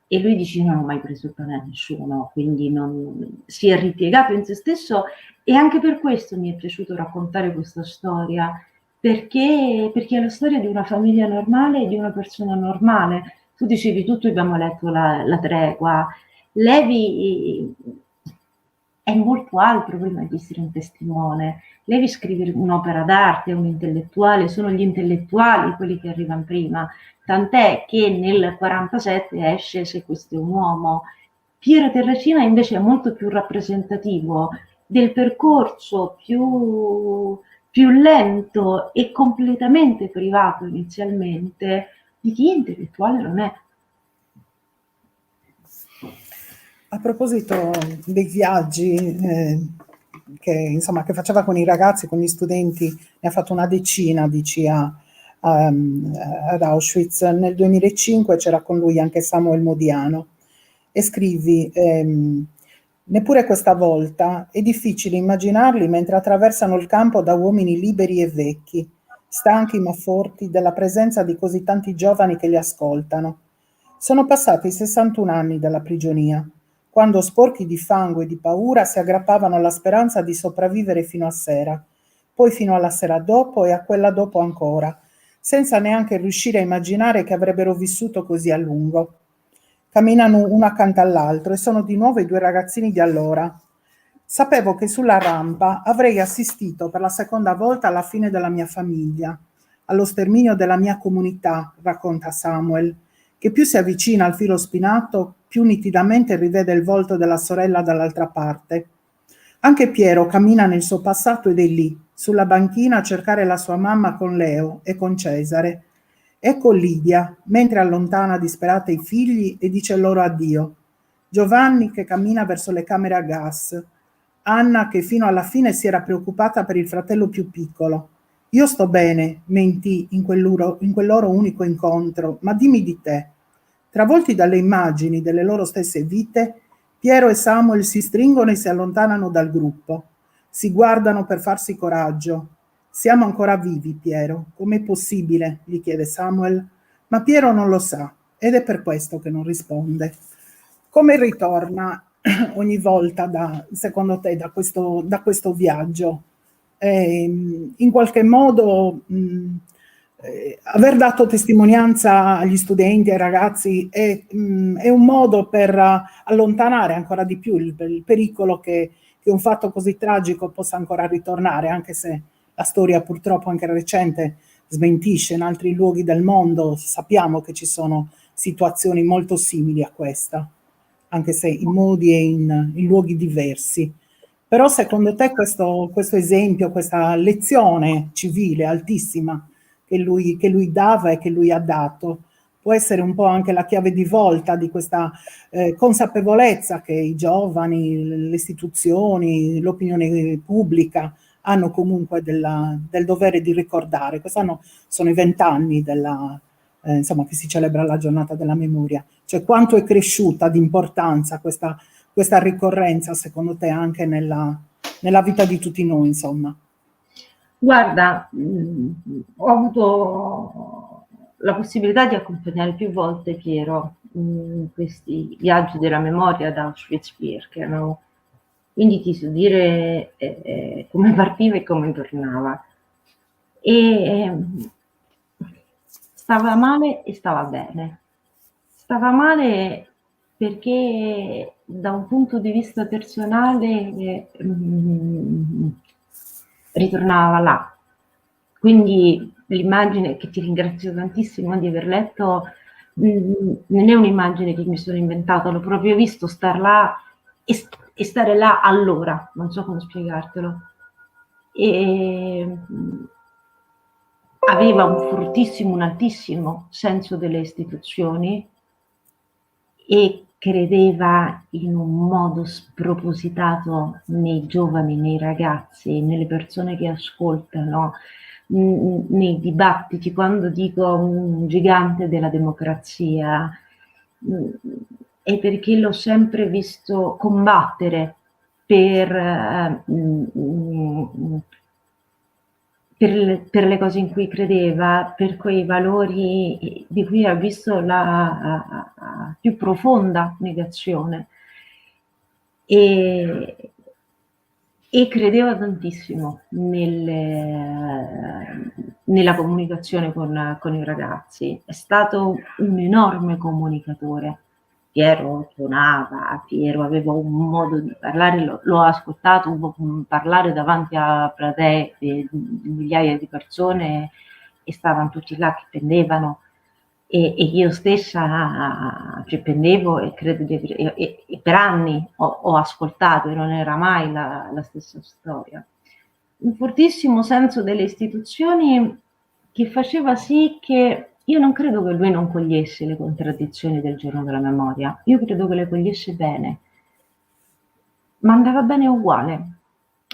E lui dice: non ho mai preso il pane a nessuno, quindi si è ripiegato in se stesso. E anche per questo mi è piaciuto raccontare questa storia, perché è la storia di una famiglia normale e di una persona normale. Tu dicevi, tutti abbiamo letto la tregua. Levi è molto altro prima di essere un testimone. Levi scrive un'opera d'arte, è un intellettuale, sono gli intellettuali quelli che arrivano prima, tant'è che nel 47 esce Se questo è un uomo. Piero Terracina invece è molto più rappresentativo del percorso più lento e completamente privato inizialmente di chi intellettuale non è. A proposito dei viaggi che faceva con i ragazzi, con gli studenti, ne ha fatto una decina, dici, ad Auschwitz. Nel 2005 c'era con lui anche Samuel Modiano. e scrivi: neppure questa volta è difficile immaginarli mentre attraversano il campo da uomini liberi e vecchi, stanchi ma forti della presenza di così tanti giovani che li ascoltano. Sono passati 61 anni dalla prigionia, quando sporchi di fango e di paura si aggrappavano alla speranza di sopravvivere fino a sera, poi fino alla sera dopo e a quella dopo ancora, senza neanche riuscire a immaginare che avrebbero vissuto così a lungo. Camminano uno accanto all'altro e sono di nuovo i due ragazzini di allora. Sapevo che sulla rampa avrei assistito per la seconda volta alla fine della mia famiglia, allo sterminio della mia comunità, racconta Samuel, che più si avvicina al filo spinato, più nitidamente rivede il volto della sorella dall'altra parte. Anche Piero cammina nel suo passato ed è lì, sulla banchina, a cercare la sua mamma con Leo e con Cesare. Ecco Lidia, mentre allontana disperata i figli e dice loro addio. Giovanni che cammina verso le camere a gas. Anna che fino alla fine si era preoccupata per il fratello più piccolo. Io sto bene, mentì in quel loro unico incontro, ma dimmi di te. Travolti dalle immagini delle loro stesse vite, Piero e Samuel si stringono e si allontanano dal gruppo. Si guardano per farsi coraggio. Siamo ancora vivi, Piero. Com'è possibile? Gli chiede Samuel. Ma Piero non lo sa ed è per questo che non risponde. Come ritorna ogni volta, secondo te, da questo viaggio? In qualche modo aver dato testimonianza agli studenti, ai ragazzi, è un modo per allontanare ancora di più il pericolo che un fatto così tragico possa ancora ritornare, anche se la storia purtroppo anche recente smentisce. In altri luoghi del mondo sappiamo che ci sono situazioni molto simili a questa, anche se in modi e in luoghi diversi. Però secondo te questo esempio, questa lezione civile altissima che lui dava e che lui ha dato, può essere un po' anche la chiave di volta di questa consapevolezza che i giovani, le istituzioni, l'opinione pubblica hanno comunque del dovere di ricordare. Quest'anno sono i 20 anni insomma, che si celebra la giornata della memoria. Cioè quanto è cresciuta di importanza questa ricorrenza, secondo te, anche nella vita di tutti noi, insomma? Guarda, ho avuto la possibilità di accompagnare più volte Piero in questi viaggi della memoria da Auschwitz-Birkenau, quindi ti so dire come partiva e come tornava. E stava male e stava bene. Stava male perché da un punto di vista personale ritornava là. Quindi l'immagine, che ti ringrazio tantissimo di aver letto, non è un'immagine che mi sono inventata, l'ho proprio visto star là e stare là allora, non so come spiegartelo. E aveva un altissimo senso delle istituzioni e credeva in un modo spropositato nei giovani, nei ragazzi, nelle persone che ascoltano, nei dibattiti. Quando dico un gigante della democrazia, è perché l'ho sempre visto combattere per le cose in cui credeva, per quei valori di cui ha visto la più profonda negazione. E credeva tantissimo nella comunicazione con i ragazzi. È stato un enorme comunicatore. Piero suonava, Piero aveva un modo di parlare, l'ho ascoltato parlare davanti a platee di migliaia di persone e stavano tutti là che pendevano e io stessa ci pendevo e credo e per anni ho ascoltato e non era mai la stessa storia. Un fortissimo senso delle istituzioni che faceva sì che io non credo che lui non cogliesse le contraddizioni del giorno della memoria, io credo che le cogliesse bene, ma andava bene uguale.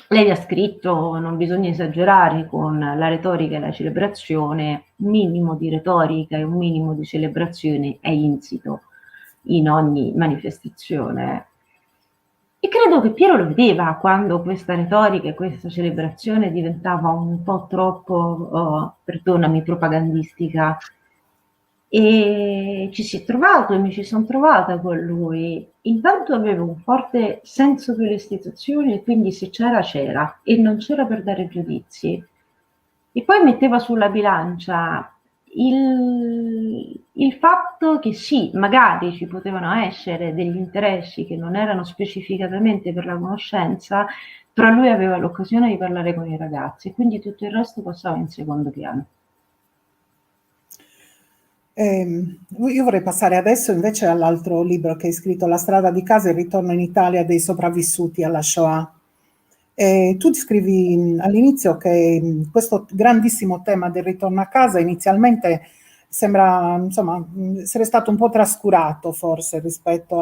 Lei ha scritto: non bisogna esagerare con la retorica e la celebrazione, un minimo di retorica e un minimo di celebrazione è insito. in ogni manifestazione. E credo che Piero lo vedeva quando questa retorica e questa celebrazione diventava un po' troppo, perdonami, propagandistica. E ci si è trovato e mi ci sono trovata con lui. Intanto avevo un forte senso delle istituzioni e quindi se c'era c'era e non c'era per dare giudizi. E poi metteva sulla bilancia il fatto che sì, magari ci potevano essere degli interessi che non erano specificatamente per la conoscenza, però lui aveva l'occasione di parlare con i ragazzi e quindi tutto il resto passava in secondo piano. Io vorrei passare adesso invece all'altro libro che hai scritto, La strada di casa e il ritorno in Italia dei sopravvissuti alla Shoah. Tu scrivi all'inizio che questo grandissimo tema del ritorno a casa inizialmente sembra, insomma, essere stato un po' trascurato forse rispetto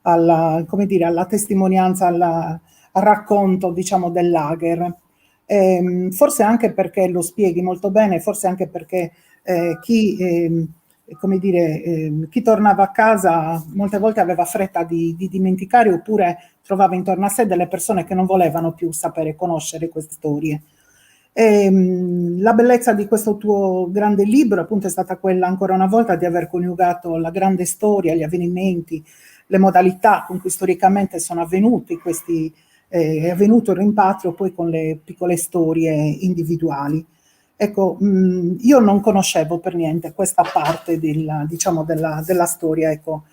come dire, alla testimonianza, al racconto, diciamo, del lager. Forse anche perché lo spieghi molto bene, forse anche perché come dire, chi tornava a casa molte volte aveva fretta di dimenticare oppure trovava intorno a sé delle persone che non volevano più sapere, conoscere queste storie. La bellezza di questo tuo grande libro appunto è stata quella ancora una volta di aver coniugato la grande storia, gli avvenimenti, le modalità con cui storicamente sono avvenuti questi, è avvenuto il rimpatrio poi con le piccole storie individuali. Ecco, io non conoscevo per niente questa parte diciamo, della storia, ecco,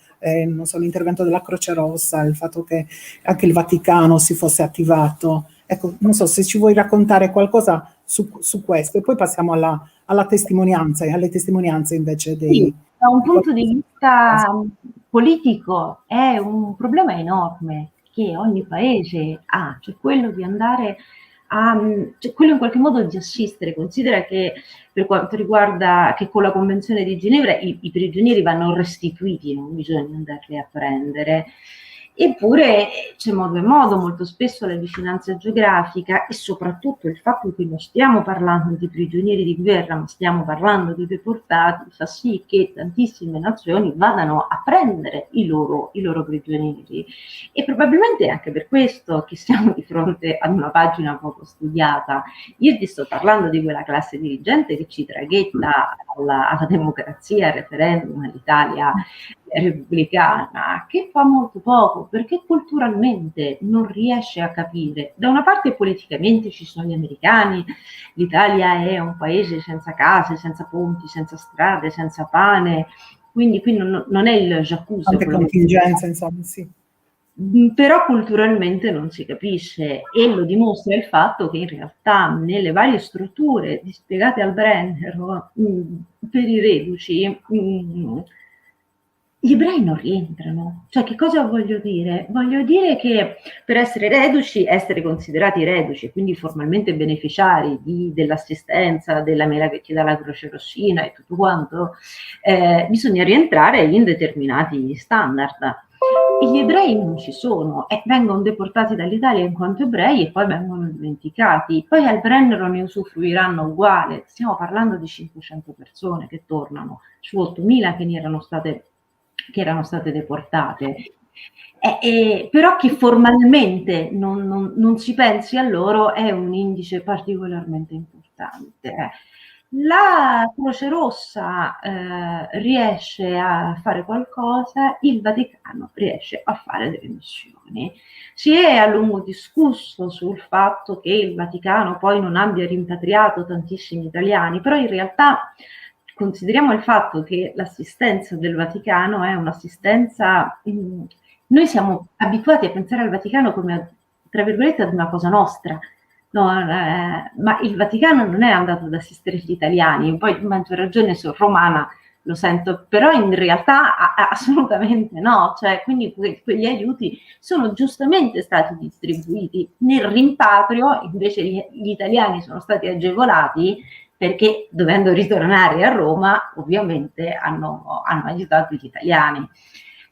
non so, l'intervento della Croce Rossa, il fatto che anche il Vaticano si fosse attivato. Ecco, non so se ci vuoi raccontare qualcosa su questo e poi passiamo alla testimonianza e alle testimonianze invece dei... Sì, da un punto di vista politico è un problema enorme che ogni paese ha, cioè quello di andare cioè quello in qualche modo di assistere. Considera che per quanto riguarda che con la Convenzione di Ginevra i prigionieri vanno restituiti, non bisogna andarli a prendere. Eppure c'è modo e modo, molto spesso la vicinanza geografica e soprattutto il fatto che non stiamo parlando di prigionieri di guerra, ma stiamo parlando di deportati, fa sì che tantissime nazioni vadano a prendere i loro prigionieri. E probabilmente è anche per questo che siamo di fronte ad una pagina poco studiata. Io ti sto parlando di quella classe dirigente che ci traghetta alla democrazia, al referendum, all'Italia repubblicana, che fa molto poco perché culturalmente non riesce a capire. Da una parte politicamente ci sono gli americani, l'Italia è un paese senza case, senza ponti, senza strade, senza pane, quindi qui non è il Jacuzzi. Tante contingenze, insomma, sì. Però culturalmente non si capisce e lo dimostra il fatto che in realtà nelle varie strutture dispiegate al Brennero per i reduci gli ebrei non rientrano. Cioè, che cosa voglio dire? Voglio dire che per essere reduci, essere considerati reduci, quindi formalmente beneficiari dell'assistenza, della mela che ti dà la Croce Rossina e tutto quanto, bisogna rientrare in determinati standard. Gli ebrei non ci sono e vengono deportati dall'Italia in quanto ebrei e poi vengono dimenticati. Poi al Brennero ne usufruiranno uguale. Stiamo parlando di 500 persone che tornano su 8.000 che erano state deportate. Però che formalmente non si pensi a loro è un indice particolarmente importante. La Croce Rossa riesce a fare qualcosa, il Vaticano riesce a fare delle missioni. Si è a lungo discusso sul fatto che il Vaticano poi non abbia rimpatriato tantissimi italiani, però in realtà consideriamo il fatto che l'assistenza del Vaticano è un'assistenza... Noi siamo abituati a pensare al Vaticano come, tra virgolette, ad una cosa nostra. No, ma il Vaticano non è andato ad assistere gli italiani, poi a maggior ragione sono romana, lo sento, però in realtà assolutamente no, cioè quindi quegli aiuti sono giustamente stati distribuiti. Nel rimpatrio invece gli italiani sono stati agevolati perché dovendo ritornare a Roma ovviamente hanno aiutato gli italiani,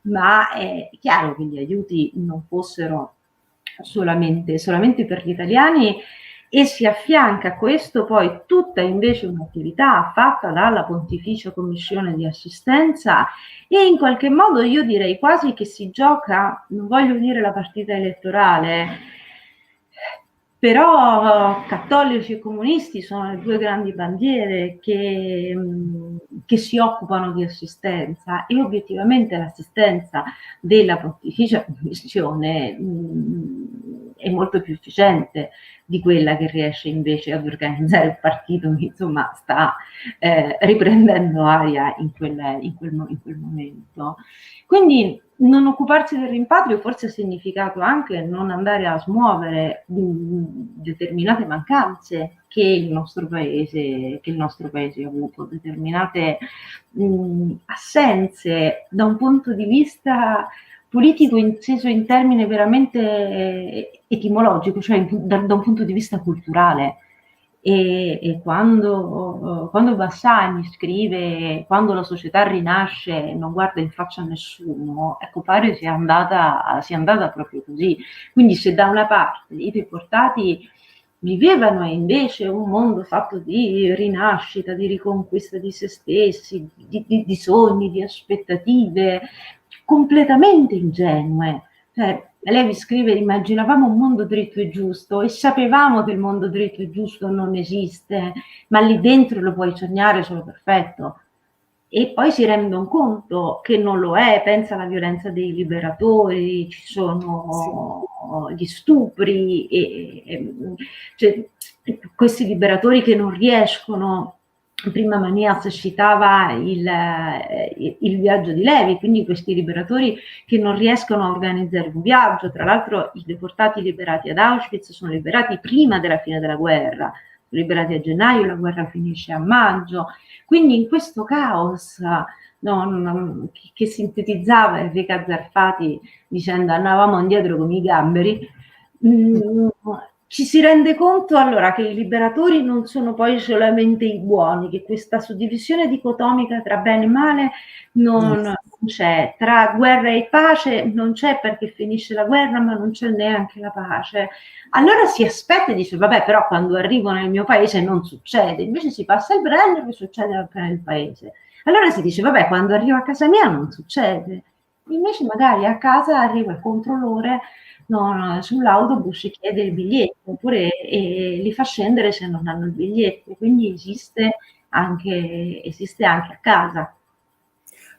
ma è chiaro che gli aiuti non fossero solamente per gli italiani e si affianca a questo poi tutta invece un'attività fatta dalla Pontificia Commissione di Assistenza, e in qualche modo io direi quasi che si gioca, non voglio dire la partita elettorale, però cattolici e comunisti sono le due grandi bandiere che si occupano di assistenza, e obiettivamente l'assistenza della Pontificia Commissione è molto più efficiente di quella che riesce invece ad organizzare il partito che insomma sta riprendendo aria in quel momento. Quindi non occuparsi del rimpatrio forse ha significato anche non andare a smuovere determinate mancanze che il nostro paese ha avuto, determinate assenze da un punto di vista politico inteso in termine veramente etimologico, cioè da un punto di vista culturale. E quando Bassani scrive "quando la società rinasce non guarda in faccia a nessuno", ecco, pare sia andata proprio così. Quindi se da una parte i deportati vivevano invece un mondo fatto di rinascita, di riconquista di se stessi, di sogni, di aspettative completamente ingenue. Cioè, Levi scrive: immaginavamo un mondo dritto e giusto e sapevamo che il mondo dritto e giusto non esiste, ma lì dentro lo puoi sognare solo perfetto. E poi si rendono conto che non lo è, pensa alla violenza dei liberatori, ci sono gli stupri, cioè, questi liberatori che non riescono. Prima Manias citava il viaggio di Levi, quindi questi liberatori che non riescono a organizzare un viaggio. Tra l'altro i deportati liberati ad Auschwitz sono liberati prima della fine della guerra, sono liberati a gennaio, la guerra finisce a maggio. Quindi in questo caos che sintetizzava Enrica Zarfati dicendo andavamo indietro come i gamberi, ci si rende conto allora che i liberatori non sono poi solamente i buoni, che questa suddivisione dicotomica tra bene e male non c'è, tra guerra e pace non c'è, perché finisce la guerra ma non c'è neanche la pace. Allora si aspetta e dice vabbè, però quando arrivo nel mio paese non succede, invece si passa il Brennero e succede anche nel paese. Allora si dice vabbè, quando arrivo a casa mia non succede, invece magari a casa arriva il controllore sull'autobus e chiede il biglietto, oppure li fa scendere se non hanno il biglietto, quindi esiste anche a casa.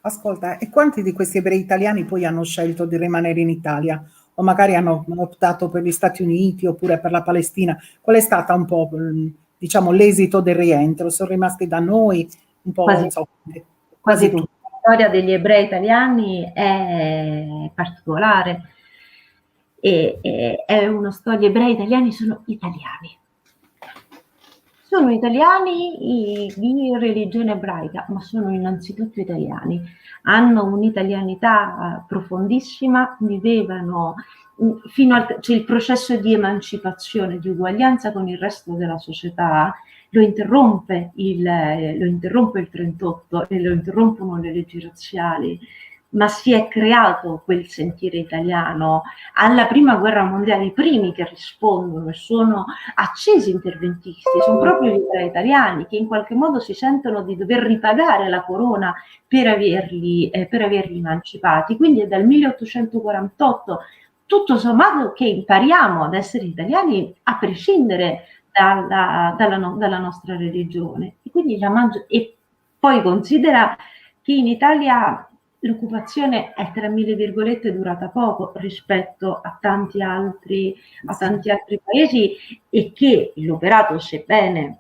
Ascolta, e quanti di questi ebrei italiani poi hanno scelto di rimanere in Italia? O magari hanno optato per gli Stati Uniti oppure per la Palestina? Qual è stata un po', diciamo, l'esito del rientro? Sono rimasti da noi? Un po', quasi tutti. La storia degli ebrei italiani è particolare. È una storia, gli ebrei italiani sono italiani di religione ebraica, ma sono innanzitutto italiani, hanno un'italianità profondissima, vivevano c'è il processo di emancipazione, di uguaglianza con il resto della società, lo interrompe il 38 e lo interrompono le leggi razziali, ma si è creato quel sentire italiano. Alla prima guerra mondiale i primi che rispondono e sono accesi interventisti sono proprio gli ebrei italiani, che in qualche modo si sentono di dover ripagare la corona per averli emancipati. Quindi è dal 1848 tutto sommato che impariamo ad essere italiani a prescindere dalla nostra religione. E quindi e poi considera che in Italia l'occupazione è, tra mille virgolette, durata poco rispetto a tanti altri paesi, e che l'operato, sebbene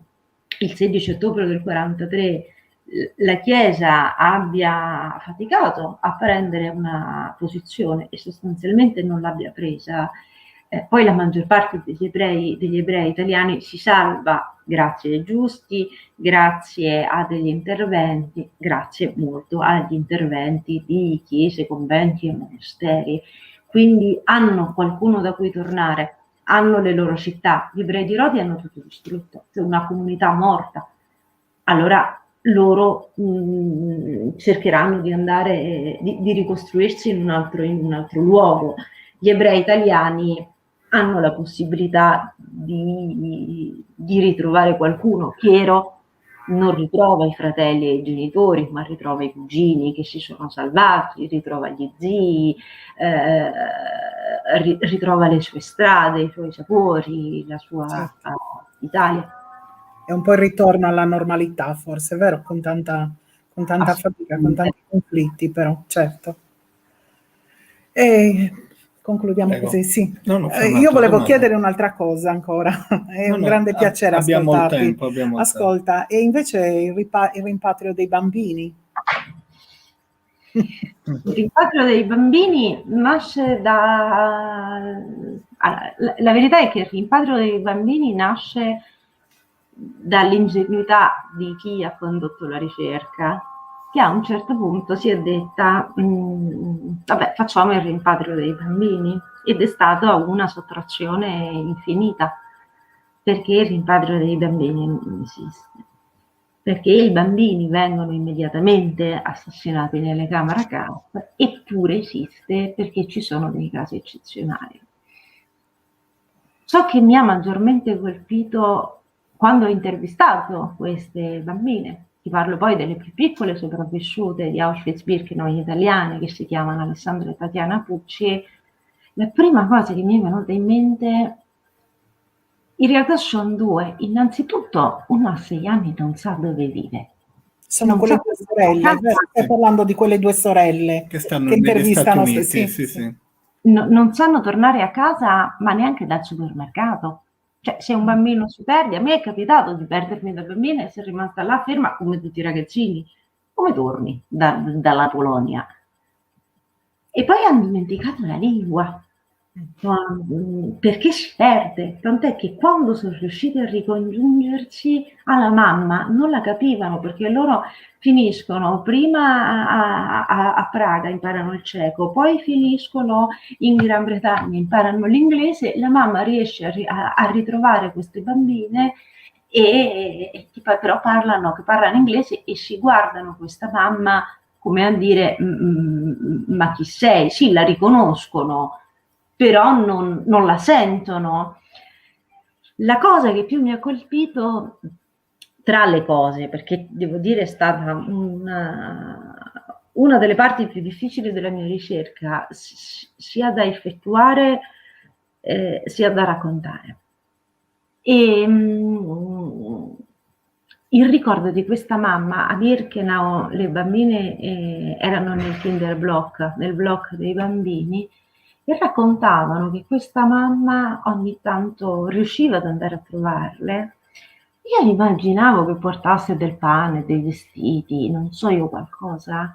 il 16 ottobre del 43 la Chiesa abbia faticato a prendere una posizione e sostanzialmente non l'abbia presa, poi la maggior parte degli ebrei italiani si salva grazie ai giusti, grazie a degli interventi, grazie molto agli interventi di chiese, conventi e monasteri. Quindi hanno qualcuno da cui tornare, hanno le loro città. Gli ebrei di Rodi hanno tutto distrutto, c'è una comunità morta. Allora loro cercheranno di andare, di ricostruirsi in un altro luogo. Gli ebrei italiani hanno la possibilità di ritrovare qualcuno. Piero non ritrova i fratelli e i genitori, ma ritrova i cugini che si sono salvati, ritrova gli zii, ritrova le sue strade, i suoi sapori, la sua Italia. È un po' il ritorno alla normalità, forse, vero? Con tanta fatica, con tanti conflitti, però, certo. E concludiamo così, sì. Io volevo chiedere un'altra cosa ancora, è un grande piacere ascoltarti. Ascolta, e invece il rimpatrio dei bambini? Il rimpatrio dei bambini nasce da... la verità è che il rimpatrio dei bambini nasce dall'ingenuità di chi ha condotto la ricerca, che a un certo punto si è detta vabbè, facciamo il rimpatrio dei bambini, ed è stata una sottrazione infinita, perché il rimpatrio dei bambini non esiste, perché i bambini vengono immediatamente assassinati nelle camere a gas, eppure esiste perché ci sono dei casi eccezionali. Ciò che mi ha maggiormente colpito quando ho intervistato queste bambine, ti parlo poi delle più piccole sopravvissute di Auschwitz-Birkenau italiane, che si chiamano Alessandra e Tatiana Pucci, la prima cosa che mi è venuta in mente, in realtà sono due. Innanzitutto, uno a 6 anni non sa dove vive. Sono quelle due sorelle, stai parlando di quelle due sorelle che stanno che intervistano. Negli Stati Uniti, sì. Non sanno tornare a casa, ma neanche dal supermercato. Cioè, se un bambino si perde, a me è capitato di perdermi da bambina e essere rimasta là ferma come tutti i ragazzini. Come torni dalla Polonia? E poi hanno dimenticato la lingua, perché si perde, tant'è che quando sono riusciti a ricongiungersi alla mamma non la capivano, perché loro finiscono prima a Praga, imparano il ceco, poi finiscono in Gran Bretagna, imparano l'inglese, la mamma riesce a ritrovare queste bambine e però parlano inglese e si guardano questa mamma come a dire ma chi sei? Sì, la riconoscono, però non la sentono. La cosa che più mi ha colpito, tra le cose, perché devo dire è stata una delle parti più difficili della mia ricerca, sia da effettuare sia da raccontare. E il ricordo di questa mamma, a Birkenau le bambine erano nel Kinderblock, nel block dei bambini, e raccontavano che questa mamma ogni tanto riusciva ad andare a trovarle. Io immaginavo che portasse del pane, dei vestiti, non so io qualcosa.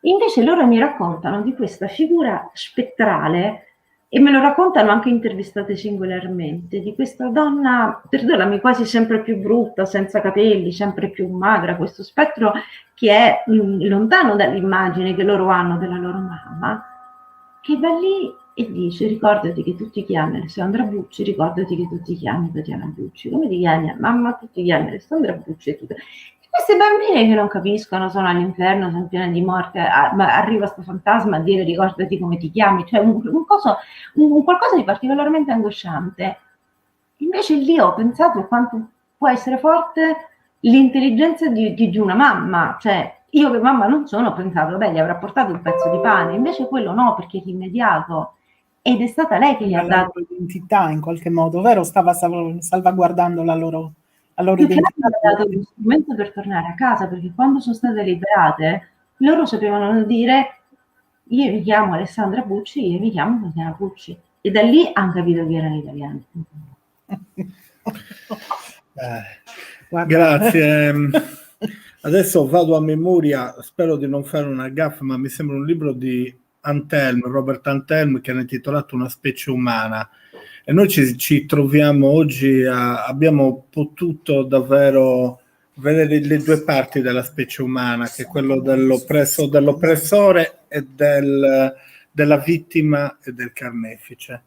Invece loro mi raccontano di questa figura spettrale, e me lo raccontano anche intervistate singolarmente, di questa donna, perdonami, quasi sempre più brutta, senza capelli, sempre più magra, questo spettro che è lontano dall'immagine che loro hanno della loro mamma, che va lì e dice: ricordati che tu ti chiami Alessandra Bucci, ricordati che tu ti chiami Tatiana Bucci, come ti chiami? Mamma, tu ti chiami Alessandra Bucci e tu. Queste bambine che non capiscono, sono all'inferno, sono piene di morte, ma arriva sto fantasma a dire ricordati come ti chiami, cioè un qualcosa di particolarmente angosciante. Invece lì ho pensato quanto può essere forte l'intelligenza di una mamma, cioè io che mamma non sono, ho pensato vabbè, gli avrà portato un pezzo di pane, invece quello no, perché è immediato, ed è stata lei che gli ha dato l'identità in qualche modo, vero? Stava salvaguardando la loro identità. Ha dato lo strumento per tornare a casa, perché quando sono state liberate loro sapevano dire: io mi chiamo Alessandra Bucci, io mi chiamo Tatiana Bucci, e da lì hanno capito che erano italiani. Grazie. Adesso vado a memoria, spero di non fare una gaffa, ma mi sembra un libro di Robert Antelm, che era intitolato Una specie umana. E noi ci troviamo oggi, abbiamo potuto davvero vedere le due parti della specie umana, che è quello dell'oppressore e della vittima e del carnefice.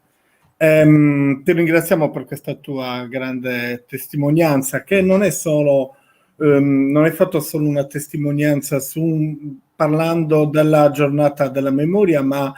Ti ringraziamo per questa tua grande testimonianza, che non è solo, non hai fatto solo una testimonianza parlando della giornata della memoria, ma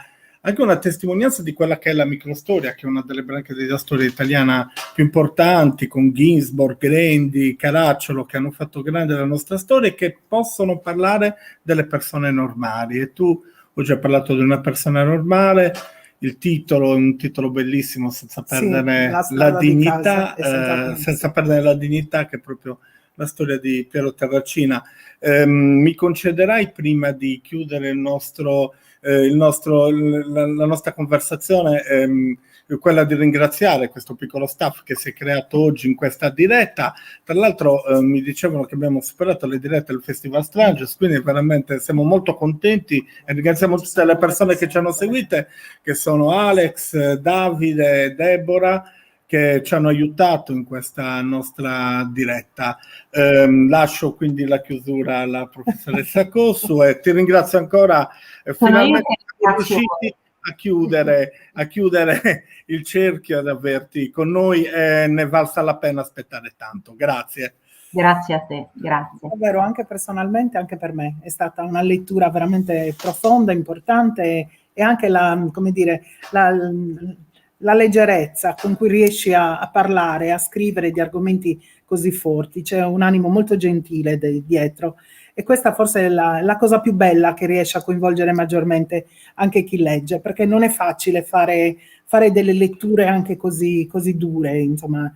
anche una testimonianza di quella che è la microstoria, che è una delle branche della storia italiana più importanti, con Ginsborg, Grendi, Caracciolo, che hanno fatto grande la nostra storia e che possono parlare delle persone normali. E tu oggi hai parlato di una persona normale. Il titolo è un titolo bellissimo, senza perdere la dignità, senza perdere la dignità, che è proprio la storia di Piero Terracina. Mi concederai, prima di chiudere la nostra conversazione, quella di ringraziare questo piccolo staff che si è creato oggi in questa diretta. Tra l'altro mi dicevano che abbiamo superato le dirette del Festival Strangers, quindi veramente siamo molto contenti e ringraziamo tutte le persone che ci hanno seguite, che sono Alex, Davide, Deborah, che ci hanno aiutato in questa nostra diretta. Lascio quindi la chiusura alla professoressa Cossu e ti ringrazio ancora. Finalmente siamo riusciti a chiudere il cerchio, ad averti con noi, e ne è valsa la pena aspettare tanto. Grazie. Grazie a te, grazie. Davvero, anche personalmente, anche per me è stata una lettura veramente profonda, importante, e anche come dire, la leggerezza con cui riesci a parlare, a scrivere di argomenti così forti. C'è un animo molto gentile dietro, e questa forse è la cosa più bella, che riesce a coinvolgere maggiormente anche chi legge, perché non è facile fare delle letture anche così dure, insomma.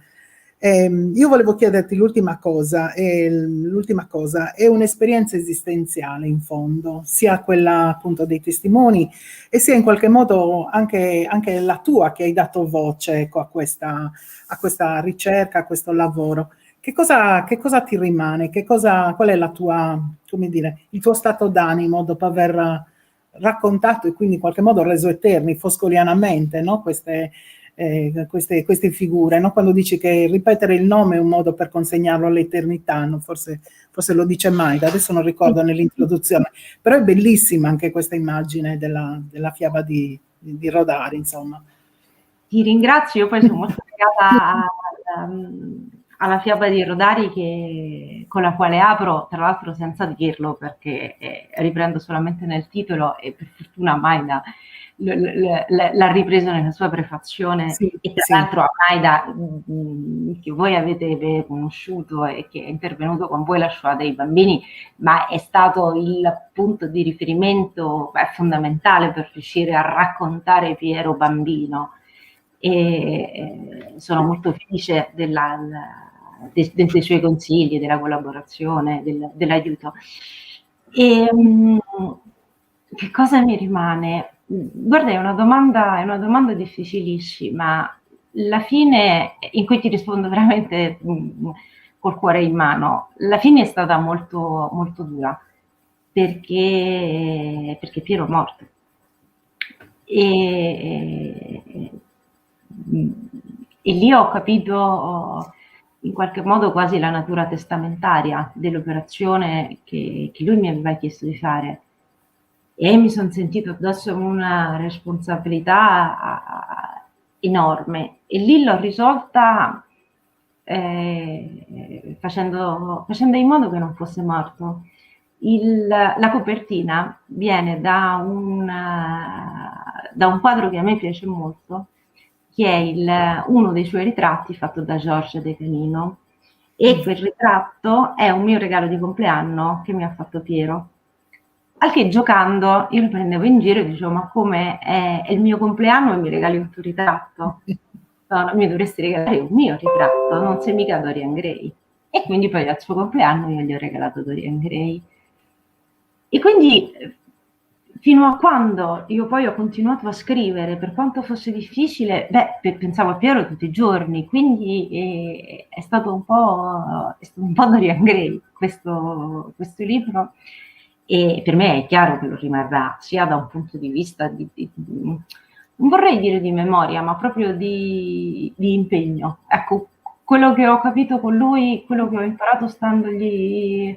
Io volevo chiederti l'ultima cosa è un'esperienza esistenziale, in fondo, sia quella appunto dei testimoni, e sia in qualche modo anche la tua, che hai dato voce, ecco, a questa ricerca, a questo lavoro. Che cosa ti rimane? Qual è la tua, come dire, il tuo stato d'animo dopo aver raccontato e quindi in qualche modo reso eterni, foscolianamente, no? Queste figure, no? Quando dici che ripetere il nome è un modo per consegnarlo all'eternità, no? Forse lo dice Maida, adesso non ricordo nell'introduzione, però è bellissima anche questa immagine della fiaba di Rodari, insomma. Ti ringrazio, io poi sono molto legata alla fiaba di Rodari, con la quale apro, tra l'altro senza dirlo, perché riprendo solamente nel titolo, e per fortuna Maida l'ha ripreso nella sua prefazione, sì, e tra l'altro a Maida, che voi avete conosciuto e che è intervenuto con voi la Shoah dei bambini, ma è stato il punto di riferimento fondamentale per riuscire a raccontare Piero bambino, e sono molto felice dei suoi consigli, della collaborazione, dell'aiuto. E che cosa mi rimane? Guarda, è una domanda difficilissima. La fine, in cui ti rispondo veramente col cuore in mano, la fine è stata molto, molto dura, perché Piero è morto. E lì ho capito in qualche modo quasi la natura testamentaria dell'operazione che lui mi aveva chiesto di fare, e mi sono sentito addosso una responsabilità enorme, e lì l'ho risolta facendo in modo che non fosse morto. La copertina viene da un quadro che a me piace molto, che è uno dei suoi ritratti fatto da Georges De Canino, e quel ritratto è un mio regalo di compleanno che mi ha fatto Piero. Al che, giocando, io lo prendevo in giro e dicevo: ma come è il mio compleanno e mi regali un tuo ritratto? No, mi dovresti regalare un mio ritratto, non sei mica Dorian Gray. E quindi poi al suo compleanno io gli ho regalato Dorian Gray. E quindi, fino a quando io poi ho continuato a scrivere, per quanto fosse difficile, pensavo a Piero tutti i giorni, quindi è stato un po' Dorian Gray questo libro, e per me è chiaro che lo rimarrà, sia da un punto di vista non vorrei dire di memoria, ma proprio di impegno. Ecco, quello che ho capito con lui, quello che ho imparato standogli,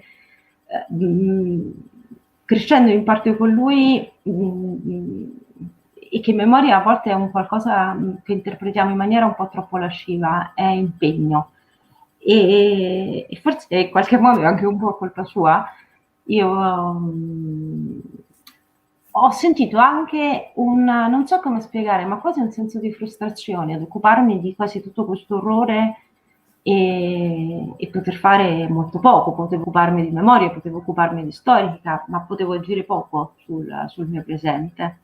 crescendo in parte con lui, e che memoria a volte è un qualcosa che interpretiamo in maniera un po' troppo lasciva, è impegno. E forse in qualche modo è anche un po' colpa sua. Io ho sentito anche non so come spiegare, ma quasi un senso di frustrazione ad occuparmi di quasi tutto questo orrore e poter fare molto poco. Potevo occuparmi di memoria, potevo occuparmi di storica, ma potevo agire poco sul mio presente.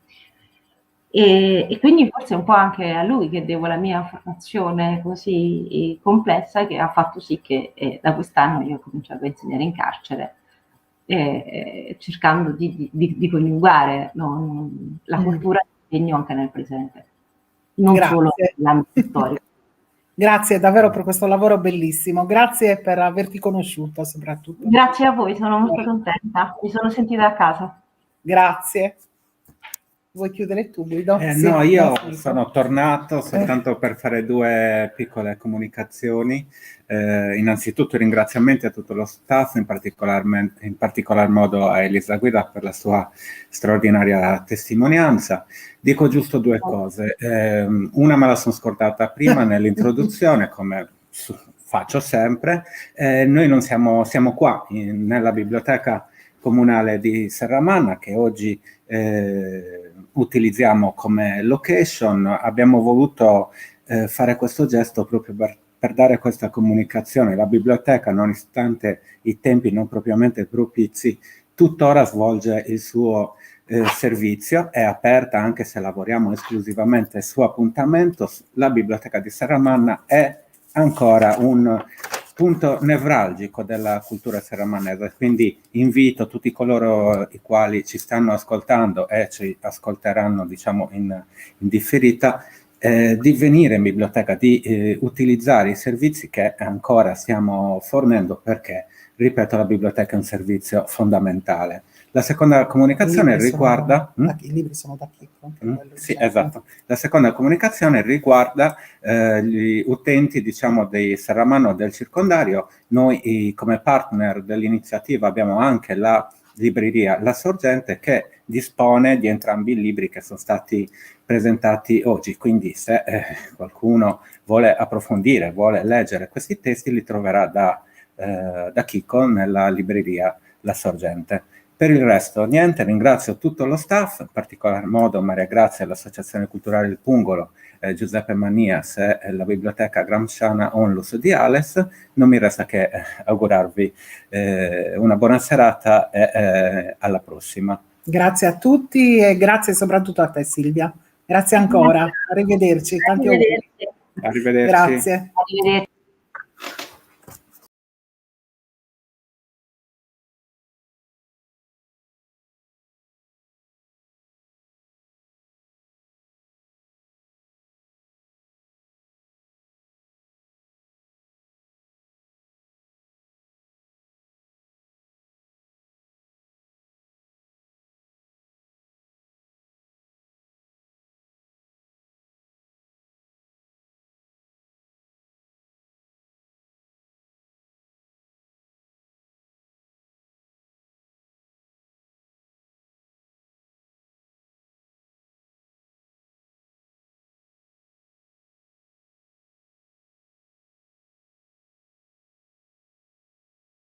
E quindi forse è un po' anche a lui che devo la mia formazione così complessa, che ha fatto sì che da quest'anno io ho cominciato a insegnare in carcere, cercando di coniugare, no, la cultura e l'impegno anche nel presente, non Grazie. solo nell'ambito storico. Grazie davvero per questo lavoro bellissimo, grazie per averti conosciuto soprattutto. Grazie a voi, sono molto contenta, mi sono sentita a casa. Grazie. Vuoi chiudere tu, Guido? Sì, no, io sono tornato soltanto per fare 2 piccole comunicazioni. Innanzitutto ringraziamenti a tutto lo staff, in particolar modo a Elisa Guida per la sua straordinaria testimonianza. Dico giusto 2 cose. Una me la sono scordata prima nell'introduzione, come faccio sempre. Noi non siamo qua nella biblioteca comunale di Serramanna, che oggi utilizziamo come location. Abbiamo voluto fare questo gesto proprio per dare questa comunicazione. La biblioteca, nonostante i tempi non propriamente propizi, tuttora svolge il suo servizio, è aperta anche se lavoriamo esclusivamente su appuntamento. La biblioteca di Serramanna è ancora un punto nevralgico della cultura serramanese, quindi invito tutti coloro i quali ci stanno ascoltando e ci ascolteranno, diciamo, in differita, di venire in biblioteca, di utilizzare i servizi che ancora stiamo fornendo, perché, ripeto, la biblioteca è un servizio fondamentale. La seconda comunicazione riguarda... I libri sono da Chicco. Sì, esatto. La seconda comunicazione riguarda gli utenti, diciamo, dei Serramanno del circondario. Noi come partner dell'iniziativa abbiamo anche la libreria La Sorgente, che dispone di entrambi i libri che sono stati presentati oggi. Quindi se qualcuno vuole approfondire, vuole leggere questi testi, li troverà da Chicco nella libreria La Sorgente. Per il resto, niente, ringrazio tutto lo staff, in particolar modo Maria Grazia, l'Associazione Culturale Il Pungolo, Giuseppe Manias e la Biblioteca Gramsciana Onlus di Ales. Non mi resta che augurarvi una buona serata e alla prossima. Grazie a tutti e grazie soprattutto a te, Silvia. Grazie ancora, arrivederci. Tanti auguri. Arrivederci. Grazie. Arrivederci.